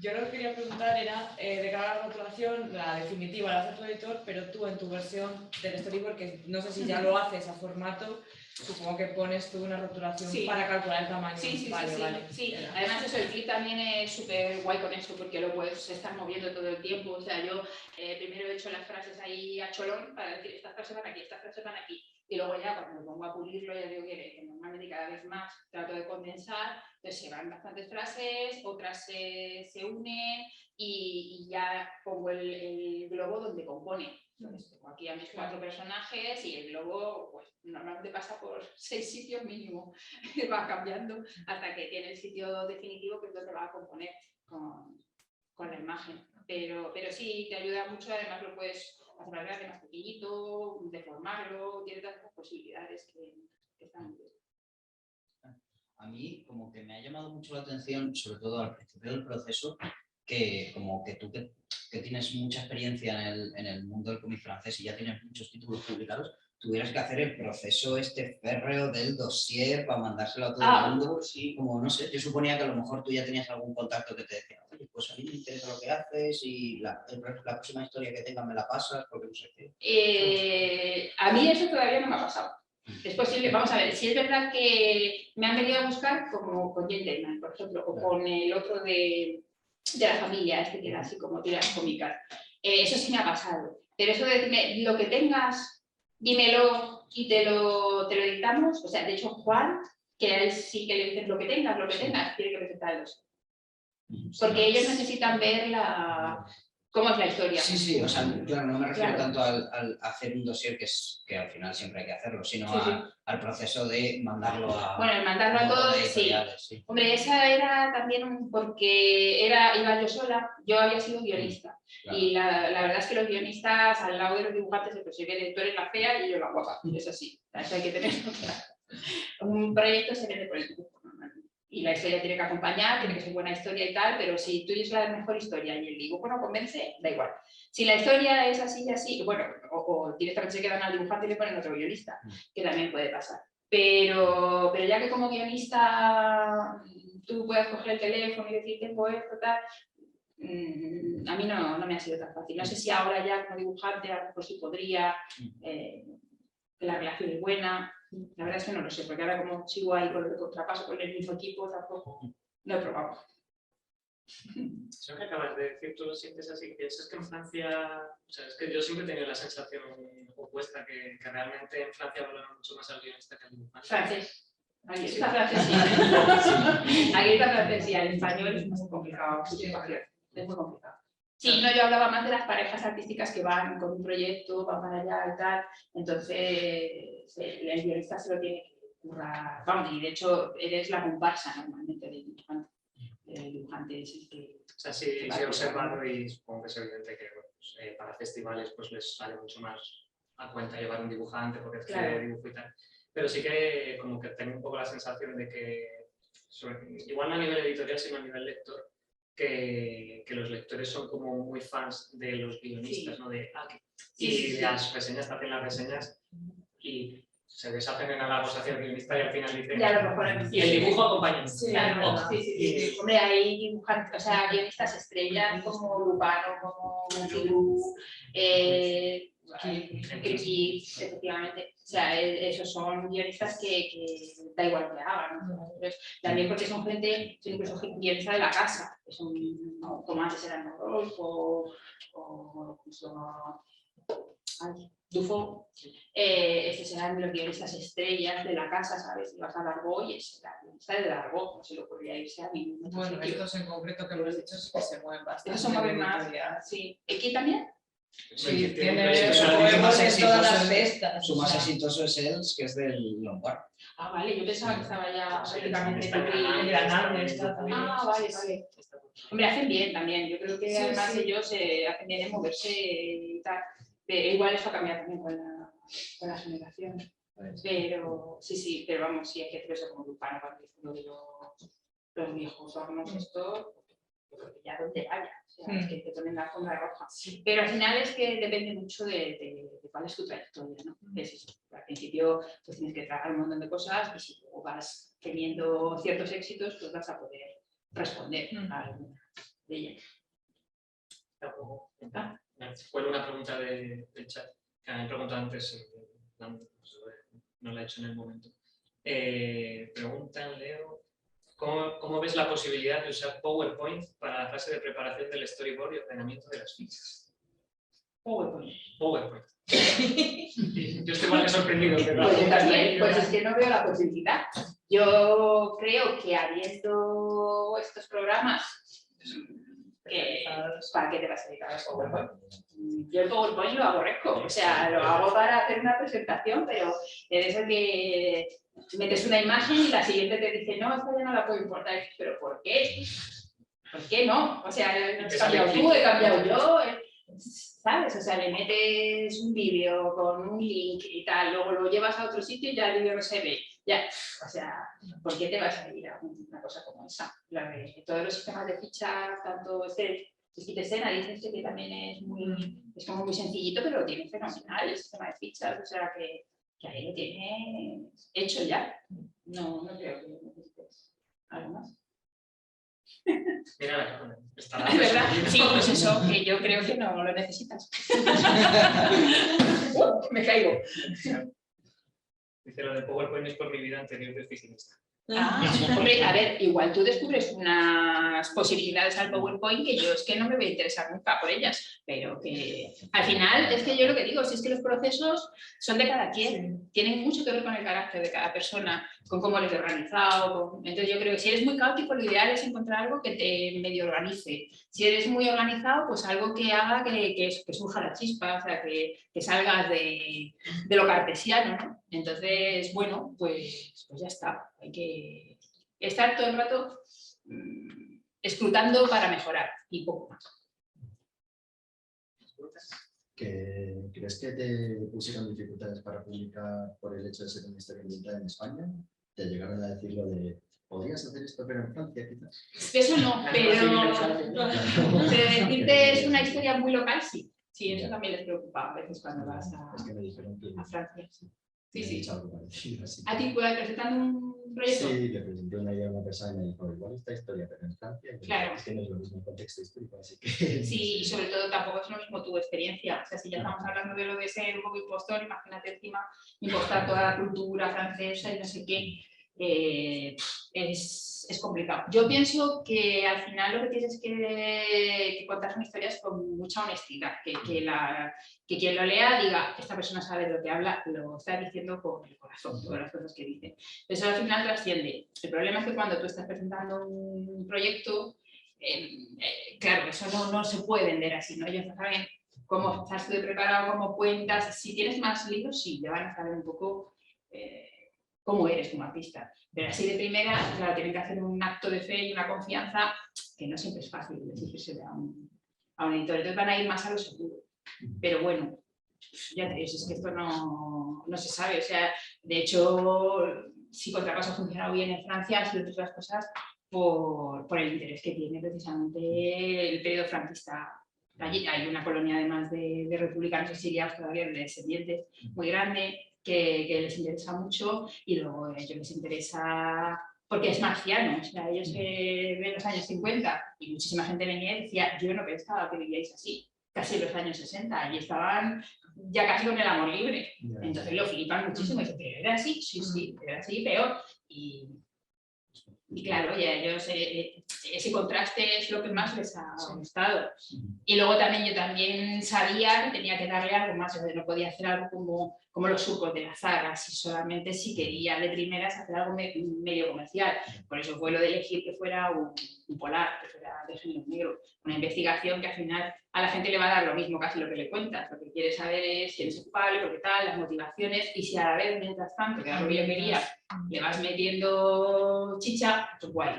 Yo lo que quería preguntar era, de cara a la rotulación, la definitiva la hace tu editor, pero tú en tu versión del storyboard, que no sé si ya lo haces a formato, supongo que pones tú una rotulación para calcular el tamaño. Sí. Además eso, el clip también es súper guay con eso, porque lo puedes estar moviendo todo el tiempo. O sea, yo primero he hecho las frases ahí a cholón para decir estas frases van aquí, estas frases van aquí. Y luego ya cuando me pongo a pulirlo, ya digo que normalmente cada vez más trato de condensar, entonces se van bastantes frases, otras se unen y ya pongo el globo donde compone. Entonces tengo aquí a mis 4 personajes y el globo pues normalmente pasa por 6 sitios mínimo, va cambiando hasta que tiene el sitio definitivo que es donde va a componer con la imagen. Pero sí, te ayuda mucho, además lo puedes hacer más pequeñito, deformarlo, tiene tantas posibilidades que están muy bien. A mí como que me ha llamado mucho la atención, sobre todo al principio del proceso, que como que tú que tienes mucha experiencia en el mundo del cómic francés y ya tienes muchos títulos publicados, tuvieras que hacer el proceso férreo del dossier para mandárselo a todo el mundo. Sí. Como, no sé, yo suponía que a lo mejor tú ya tenías algún contacto que te decía, oye, pues a mí me interesa lo que haces y la próxima historia que tengas me la pasas, porque no sé qué. A mí eso todavía no me ha pasado. Es posible, vamos a ver, si es verdad que me han venido a buscar como con Gentleman, por ejemplo, o con el otro de la familia, que era así como tiras cómicas. Eso sí me ha pasado. Pero eso de decirme, lo que tengas, dímelo y te lo editamos. O sea, de hecho, Juan, que a él sí que le dices lo que tengas, tiene que presentar el dossier. Porque ellos necesitan ver cómo es la historia. Sí, o sea, claro, no me refiero tanto al hacer un dossier, que al final siempre hay que hacerlo, sino al proceso de mandarlo a... Bueno, el mandarlo a todos, sí. Hombre, esa era también porque iba yo sola, yo había sido guionista. Claro. Y la verdad es que los guionistas, al lado de los dibujantes, se percibe que tú eres la fea y yo la guapa. Es así, eso hay que tenerlo claro. Un proyecto se vende por el dibujo normalmente. Y la historia tiene que acompañar, tiene que ser buena historia y tal, pero si tú dices la mejor historia y el dibujo no convence, da igual. Si la historia es así y así, bueno, o directamente se quedan al dibujante y le ponen otro guionista, que también puede pasar. Pero ya que como guionista tú puedas coger el teléfono y decir tengo esto, tal, a mí no me ha sido tan fácil. No sé si ahora ya como dibujante a lo mejor sí podría, la relación es buena. La verdad es que no lo sé, porque ahora como sigo ahí con el contrapaso con el mismo equipo, tampoco no he probado. Eso que acabas de decir, tú lo sientes así, piensas que en Francia, o sea, es que yo siempre he tenido la sensación opuesta, que realmente en Francia valoran mucho más al guionista que al dibujante. Francés. Aquí está francés, sí. Aquí está francés, sí. El español es muy complicado. Es muy complicado. Sí, no, yo hablaba más de las parejas artísticas que van con un proyecto, van para allá y tal. Entonces, el guionista se lo tiene que currar. Vamos, y de hecho, eres la comparsa normalmente del dibujante. El dibujante es el que... O sea, sí he observado y supongo que es evidente que pues, para festivales pues les sale mucho más a cuenta llevar un dibujante porque es dibujo y tal. Pero sí que como que tengo un poco la sensación de que, igual no a nivel editorial, sino a nivel lector, que los lectores son como muy fans de los guionistas, ¿no? Las reseñas, te hacen las reseñas y se deshacen en halagos hacia el guionista y al final dicen el dibujo acompaña. Sí. Hombre, hay dibujantes, o sea, guionistas estrellas como Lupano, como Montilú, Kriki, efectivamente. O sea, esos son guionistas que da igual que hagan, ¿no? También porque son incluso guionistas de la casa, que son, ¿no? Como antes eran Rodolfo o incluso Dufo. Estos eran los guionistas estrellas de la casa, ¿sabes? Ibas a Dargo y es la guionista de Dargo, no se le ocurría irse a ningún otro sitio. Bueno, estos en concreto que hemos dicho es que se mueven bastante. Estos se mueven más, sí. ¿Aquí también? Sí, tiene todas las festas. Su más exitoso es Els, que es del Lombard. Ah, vale, yo pensaba que estaba ya prácticamente en Granada. Está también. Ah, vale. Hombre, hacen bien también. Yo creo que además ellos hacen bien en moverse y tal. Pero igual eso ha cambiado también con la generación. Pero sí, pero vamos, sí hay que hacer eso como Lupano, para que los viejos hornos esto, ya donde vaya. O sea, es que te ponen la alfombra roja. Pero al final es que depende mucho de cuál es tu trayectoria, ¿no? Es eso. Al principio pues tienes que trabajar un montón de cosas y si luego vas teniendo ciertos éxitos, pues vas a poder responder a alguna de ellas. Fue una pregunta del chat que me han preguntado antes, no la he hecho en el momento. Preguntan, Leo, ¿cómo ves la posibilidad de usar PowerPoint para la fase de preparación del storyboard y ordenamiento de las fichas? PowerPoint. Yo estoy más que sorprendido. Pues es que no veo la posibilidad. Yo creo que habiendo estos programas, ¿para qué te vas a dedicar al PowerPoint? Yo el PowerPoint lo aborrezco, o sea, lo hago para hacer una presentación, pero de eso que metes una imagen y la siguiente te dice, no, esta ya no la puedo importar. ¿Pero por qué? ¿Por qué no? O sea, no has cambiado tú, he cambiado yo, ¿sabes? O sea, le metes un vídeo con un link y tal, luego lo llevas a otro sitio y ya el vídeo no se ve. Ya, o sea, ¿por qué te vas a ir a una cosa como esa? Todos los sistemas de fichas, tanto escena, dices que también es como muy sencillito, pero lo tiene fenomenal el sistema de fichas, o sea que ahí lo tienes hecho ya. No creo que necesites algo más. Mira, ¿Es verdad? Sí, pues eso, que yo creo que no lo necesitas. Me caigo. Dice lo de PowerPoint es por mi vida anterior de oficinista. Hombre, a ver, igual tú descubres unas posibilidades al PowerPoint que yo es que no me voy a interesar nunca por ellas, pero que al final es que yo lo que digo, si es que los procesos son de cada quien, tienen mucho que ver con el carácter de cada persona, con cómo eres organizado, entonces yo creo que si eres muy caótico lo ideal es encontrar algo que te medio organice, si eres muy organizado pues algo que haga que surja la chispa, o sea, que salgas de lo cartesiano, ¿no? Entonces, bueno, pues ya está, hay que estar todo el rato escrutando para mejorar y poco más. ¿Crees que te pusieron dificultades para publicar por el hecho de ser una historia ambiental en España? ¿Te llegaron a decir lo de podrías hacer esto pero en Francia quizás? Eso no, pero decirte es una historia muy local, sí. Sí, eso también les preocupa a veces cuando vas Es que me dijeron que a Francia. Sí. me Sí, he dicho algo parecido, así ¿A ti puede presentar un proyecto? Sí, le presenté una idea a una persona y me dijo, igual esta historia, pero en Francia Claro. es que no es lo mismo el contexto histórico, así que... Sí, y sobre todo tampoco es lo mismo tu experiencia. O sea, si ya estamos hablando de lo de ser un poco impostor, imagínate encima impostar toda la cultura francesa y no sé qué. Es complicado. Yo pienso que al final lo que tienes que contar son historias con mucha honestidad, que quien lo lea diga, esta persona sabe de lo que habla, lo está diciendo con el corazón, todas las cosas que dice. Eso al final trasciende. El problema es que cuando tú estás presentando un proyecto, claro, eso no se puede vender así, ¿no? Ellos no saben cómo estás tú de preparado, cómo cuentas. Si tienes más libros, sí, ya van a saber un poco cómo eres como artista. Pero así de primera, claro, tienen que hacer un acto de fe y una confianza que no siempre es fácil decirse a un editor. Entonces van a ir más a lo seguro. Pero bueno, ya te digo, es que esto no se sabe. O sea, de hecho, si Contrapaso ha funcionado bien en Francia, ha sido entre otras cosas por el interés que tiene precisamente el periodo franquista. Allí hay una colonia además de republicanos exiliados todavía de descendientes muy grande que les interesa mucho y luego a ellos les interesa porque es marciano, o sea, ellos ven los años 50 y muchísima gente venía y decía, yo no pensaba que vivíais así, casi en los años 60 y estaban ya casi con el amor libre, entonces lo flipan muchísimo y dicen, pero era así, sí, era así, peor y claro, ya ellos, ese contraste es lo que más les ha gustado. Y luego también yo también sabía que tenía que darle algo más, o sea, no podía hacer algo como los surcos de la zaga, si solamente si quería de primeras hacer algo medio comercial. Por eso fue lo de elegir que fuera un polar, que fuera de género negro, una investigación que al final a la gente le va a dar lo mismo casi lo que le cuentas, lo que quiere saber es quién es el culpable, por qué tal, las motivaciones, y si a la vez, mientras tanto, que era lo que yo quería, le vas metiendo chicha, pues guay,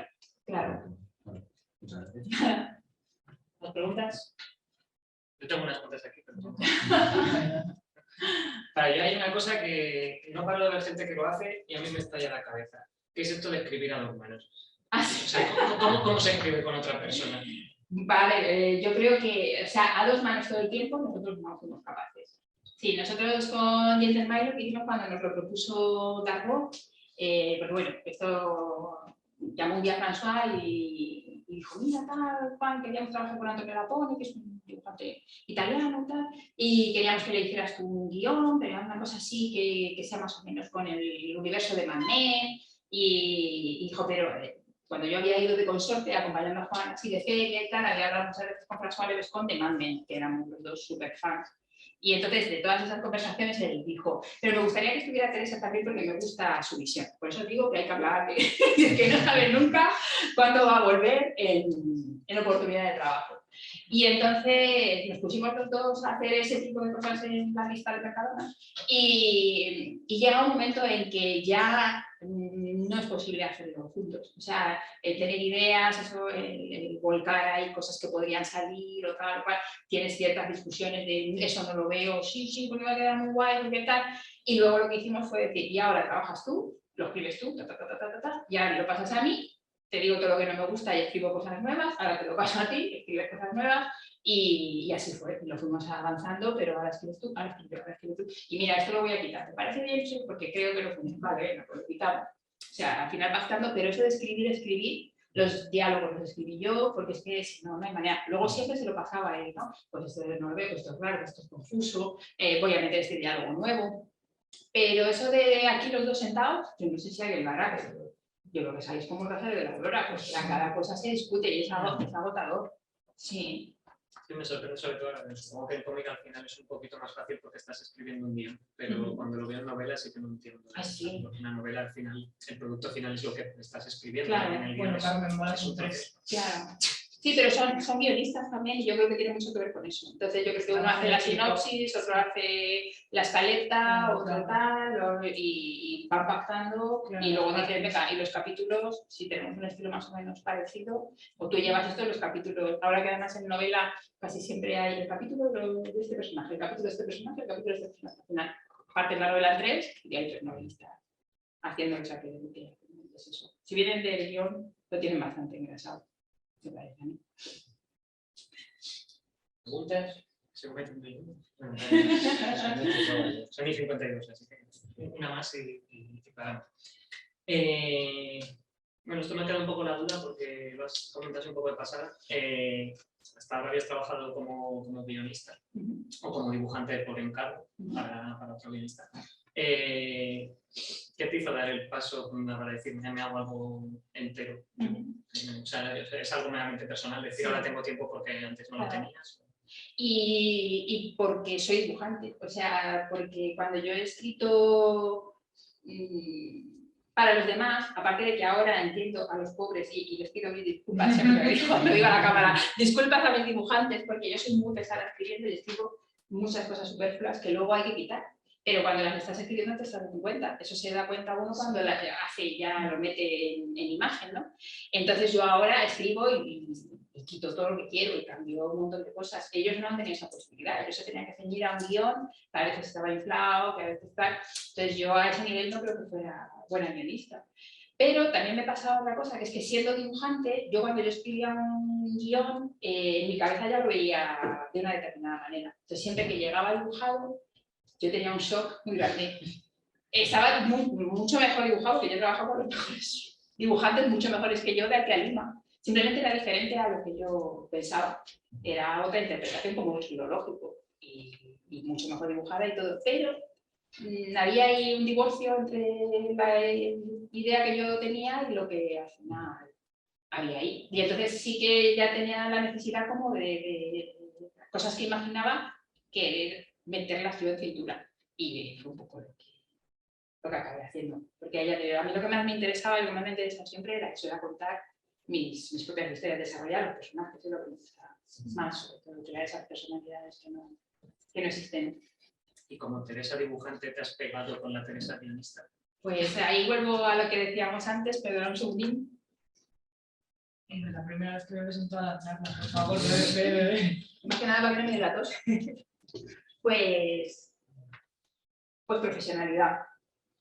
claro. Muchas gracias. ¿Más preguntas? Yo tengo unas cuantas aquí. Vale, yo hay una cosa que no paro de ver gente que lo hace y a mí me estalla la cabeza, que es esto de escribir a dos manos. O sea, ¿cómo se escribe con otra persona? Vale, yo creo que, o sea, a dos manos todo el tiempo nosotros no fuimos capaces. Sí, nosotros con Dientes Mail lo que hicimos cuando nos lo propuso Darbo, pues bueno, esto llamó un día a François y dijo, mira tal, Juan, queríamos trabajar con Antonio Lapone, que es un dibujante italiano tal, y queríamos que le hicieras tú un guión, pero una cosa así que sea más o menos con el universo de Mad Men, y dijo, pero cuando yo había ido de consorte acompañando a Juan así de feria y tal, había hablado muchas veces con François Levescon de Mad Men, que éramos los dos super fans. Y entonces, de todas esas conversaciones, él dijo, pero me gustaría que estuviera Teresa también porque me gusta su visión. Por eso digo que hay que hablar de que no sabe nunca cuándo va a volver en oportunidad de trabajo. Y entonces nos pusimos los dos a hacer ese tipo de cosas en la lista de Mercadona y llega un momento en que ya no es posible hacerlo juntos. O sea, el tener ideas, eso, el volcar ahí cosas que podrían salir o tal o cual, tienes ciertas discusiones de eso no lo veo, sí, porque va a quedar muy guay, porque tal. Y luego lo que hicimos fue decir, y ahora trabajas tú, lo escribes tú, y ahora me lo pasas a mí, te digo todo lo que no me gusta y escribo cosas nuevas, ahora te lo paso a ti, escribes cosas nuevas, y así fue, lo fuimos avanzando, pero ahora escribes tú, ahora escribes tú. Y mira, esto lo voy a quitar, ¿te parece bien? Sí, porque creo que lo funciona, vale, no lo quitamos. O sea, al final bastando, pero eso de escribir, los diálogos los escribí yo, porque es que si no, no hay manera. Luego siempre se lo pasaba a él, ¿no? Pues esto no lo veo, pues esto es raro, esto es confuso, voy a meter este diálogo nuevo. Pero eso de aquí los dos sentados, yo no sé si alguien lo hará, pero yo creo que sabéis como el Rosario de la Aurora, pues cada cosa se discute y es agotador. Sí. Sí, me sorprende sobre todo, supongo que el cómic al final es un poquito más fácil porque estás escribiendo un guión, pero cuando lo veo en novela sí que no entiendo. Sí. Porque una novela al final, el producto final es lo que estás escribiendo. Claro, en el bueno, guión Carmen Mola es son un 3. Claro. Sí, pero son guionistas también y yo creo que tiene mucho que ver con eso. Entonces yo creo que uno hace la sinopsis, otro hace la escaleta, otro tal, y van pactando y luego dicen, venga, y los capítulos, si tenemos un estilo más o menos parecido, o tú llevas esto en los capítulos, ahora que además en novela casi siempre hay el capítulo de este personaje, el capítulo de este personaje, el capítulo de este personaje. Al final, parte de la novela 3 y hay 3 novelistas haciendo el saque de es eso. Si vienen del guión, lo tienen bastante engrasado. Me parece a mí. ¿Preguntas? Son 51. Bueno, son y 52, así que una más y paramos. Bueno, esto me ha quedado un poco la duda porque lo has comentado un poco de pasada. Hasta ahora habías trabajado como guionista o como dibujante por encargo para otro guionista. ¿Qué te hizo dar el paso para decir, me hago algo entero? O sea, es algo meramente personal, decir, ahora tengo tiempo porque antes no lo tenías. Y porque soy dibujante, o sea, porque cuando yo he escrito para los demás, aparte de que ahora entiendo a los pobres y les pido mis disculpas, siempre lo digo cuando digo a la cámara, disculpas a mis dibujantes porque yo soy muy pesada escribiendo y escribo muchas cosas superfluas que luego hay que quitar. Pero cuando las estás escribiendo te estás dando cuenta. Eso se da cuenta uno cuando las hace, ya lo mete en imagen, ¿no? Entonces yo ahora escribo y quito todo lo que quiero y cambio un montón de cosas. Ellos no han tenido esa posibilidad. Ellos se tenían que ceñir a un guión, que a veces estaba inflado, que a veces tal. Entonces yo a ese nivel no creo que fuera buena guionista. Pero también me pasaba otra cosa, que es que siendo dibujante, yo cuando yo escribía un guión, en mi cabeza ya lo veía de una determinada manera. Entonces siempre que llegaba dibujado, yo tenía un shock muy grande. Estaba mucho mejor dibujado, que yo trabajaba con los mejores dibujantes, mucho mejores que yo de aquí a Lima. Simplemente era diferente a lo que yo pensaba. Era otra interpretación como un filológico y mucho mejor dibujada y todo. Pero había ahí un divorcio entre la idea que yo tenía y lo que al final había ahí. Y entonces sí que ya tenía la necesidad como de cosas que imaginaba que meterlas yo en cintura. Y fue un poco lo que acabé haciendo. Porque a mí lo que más me interesaba y lo que más me interesaba siempre era eso, era contar mis propias historias, desarrollar los personajes, es lo que me gusta más, sobre todo, crear esas personalidades que no existen. Y como Teresa dibujante, ¿te has pegado con la Teresa guionista? Pues ahí vuelvo a lo que decíamos antes, pero un segundín. La primera vez que me ves en toda la charla, por favor, bebé. Más que nada va a venir mis datos. Pues profesionalidad.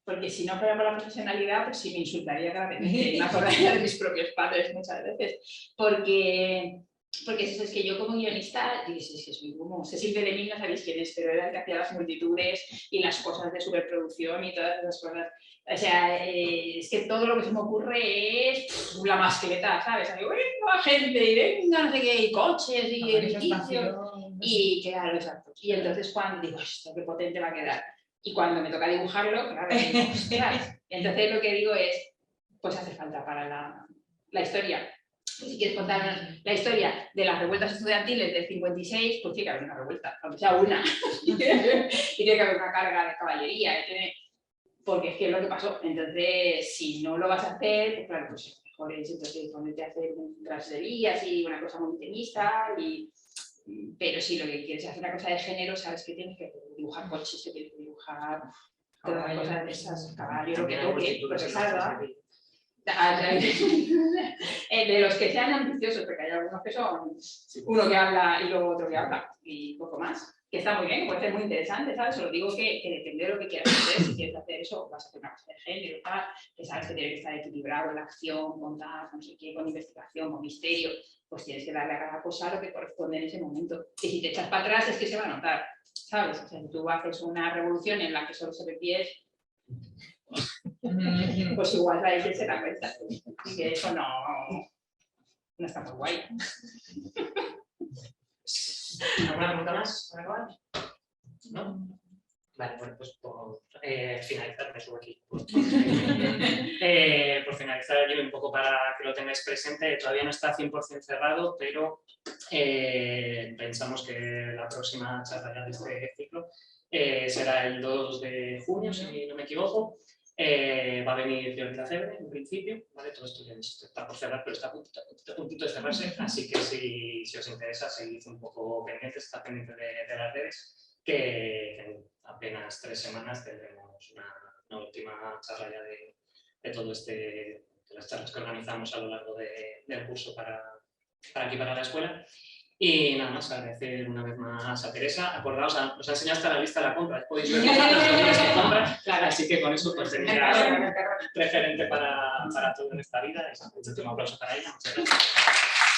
Porque si no fuera por la profesionalidad, pues sí me insultaría gravemente. Me acordaría de mis propios padres muchas veces. Porque es que yo como guionista, soy como, se siente de mí, no sabéis quién es, pero era el que hacía las multitudes y las cosas de superproducción y todas esas cosas. O sea, es que todo lo que se me ocurre es la mascleta, ¿sabes? Hay venga gente y venga no sé qué, y coches y edificios. Y claro, exacto. Y entonces cuando digo, esto qué potente va a quedar. Y cuando me toca dibujarlo, claro, digo, ostras. Entonces lo que digo es, pues hace falta para la historia. Si quieres contarnos la historia de las revueltas estudiantiles del 56, pues tiene que haber una revuelta, aunque sea una. Y tiene que haber una carga de caballería, porque es que es lo que pasó. Entonces, si no lo vas a hacer, pues claro, pues mejor es entonces ponerte a hacer un trasería, así, una cosa muy tenista, pero si lo que quieres es hacer una cosa de género, sabes que tienes que dibujar coches, que tienes que dibujar todas las cosas de esas, caballos, lo que toque, lo que salga. De los que sean ambiciosos, porque hay algunos que son uno que habla y luego otro que habla y poco más, que está muy bien, puede ser muy interesante, ¿sabes? Os digo que depende de lo que quieras hacer. Si quieres hacer eso, vas a hacer una cosa de género y tal, que sabes que tiene que estar equilibrado en la acción, contar, no sé qué, con investigación, con misterio, pues tienes que darle a cada cosa lo que corresponde en ese momento. Y si te echas para atrás es que se va a notar, ¿sabes? O sea, si tú haces una revolución en la que solo se ve pies, pues igual la gente se da cuenta y que eso no está muy guay. ¿Alguna pregunta más para acabar? ¿No? Vale, bueno, pues por finalizar me subo aquí. Por finalizar. estar allí un poco para que lo tengáis presente. Todavía no está 100% cerrado, pero pensamos que la próxima charla ya de este ciclo será el 2 de junio, si no me equivoco. Va a venir Violeta Cebre, en principio, ¿vale? Todo esto ya está por cerrar, pero está a puntito de cerrarse, así que si os interesa, seguid un poco pendientes, está pendiente de las redes, que en apenas 3 semanas tendremos una última charla ya de todo de las charlas que organizamos a lo largo del curso para aquí, para la escuela. Y nada más, agradecer una vez más a Teresa. Acordaos, os ha enseñado hasta la lista de la compra. Podéis ver las que compra, así que con eso pues tenéis referente para todo en esta vida. Un último aplauso para ella. Muchas gracias.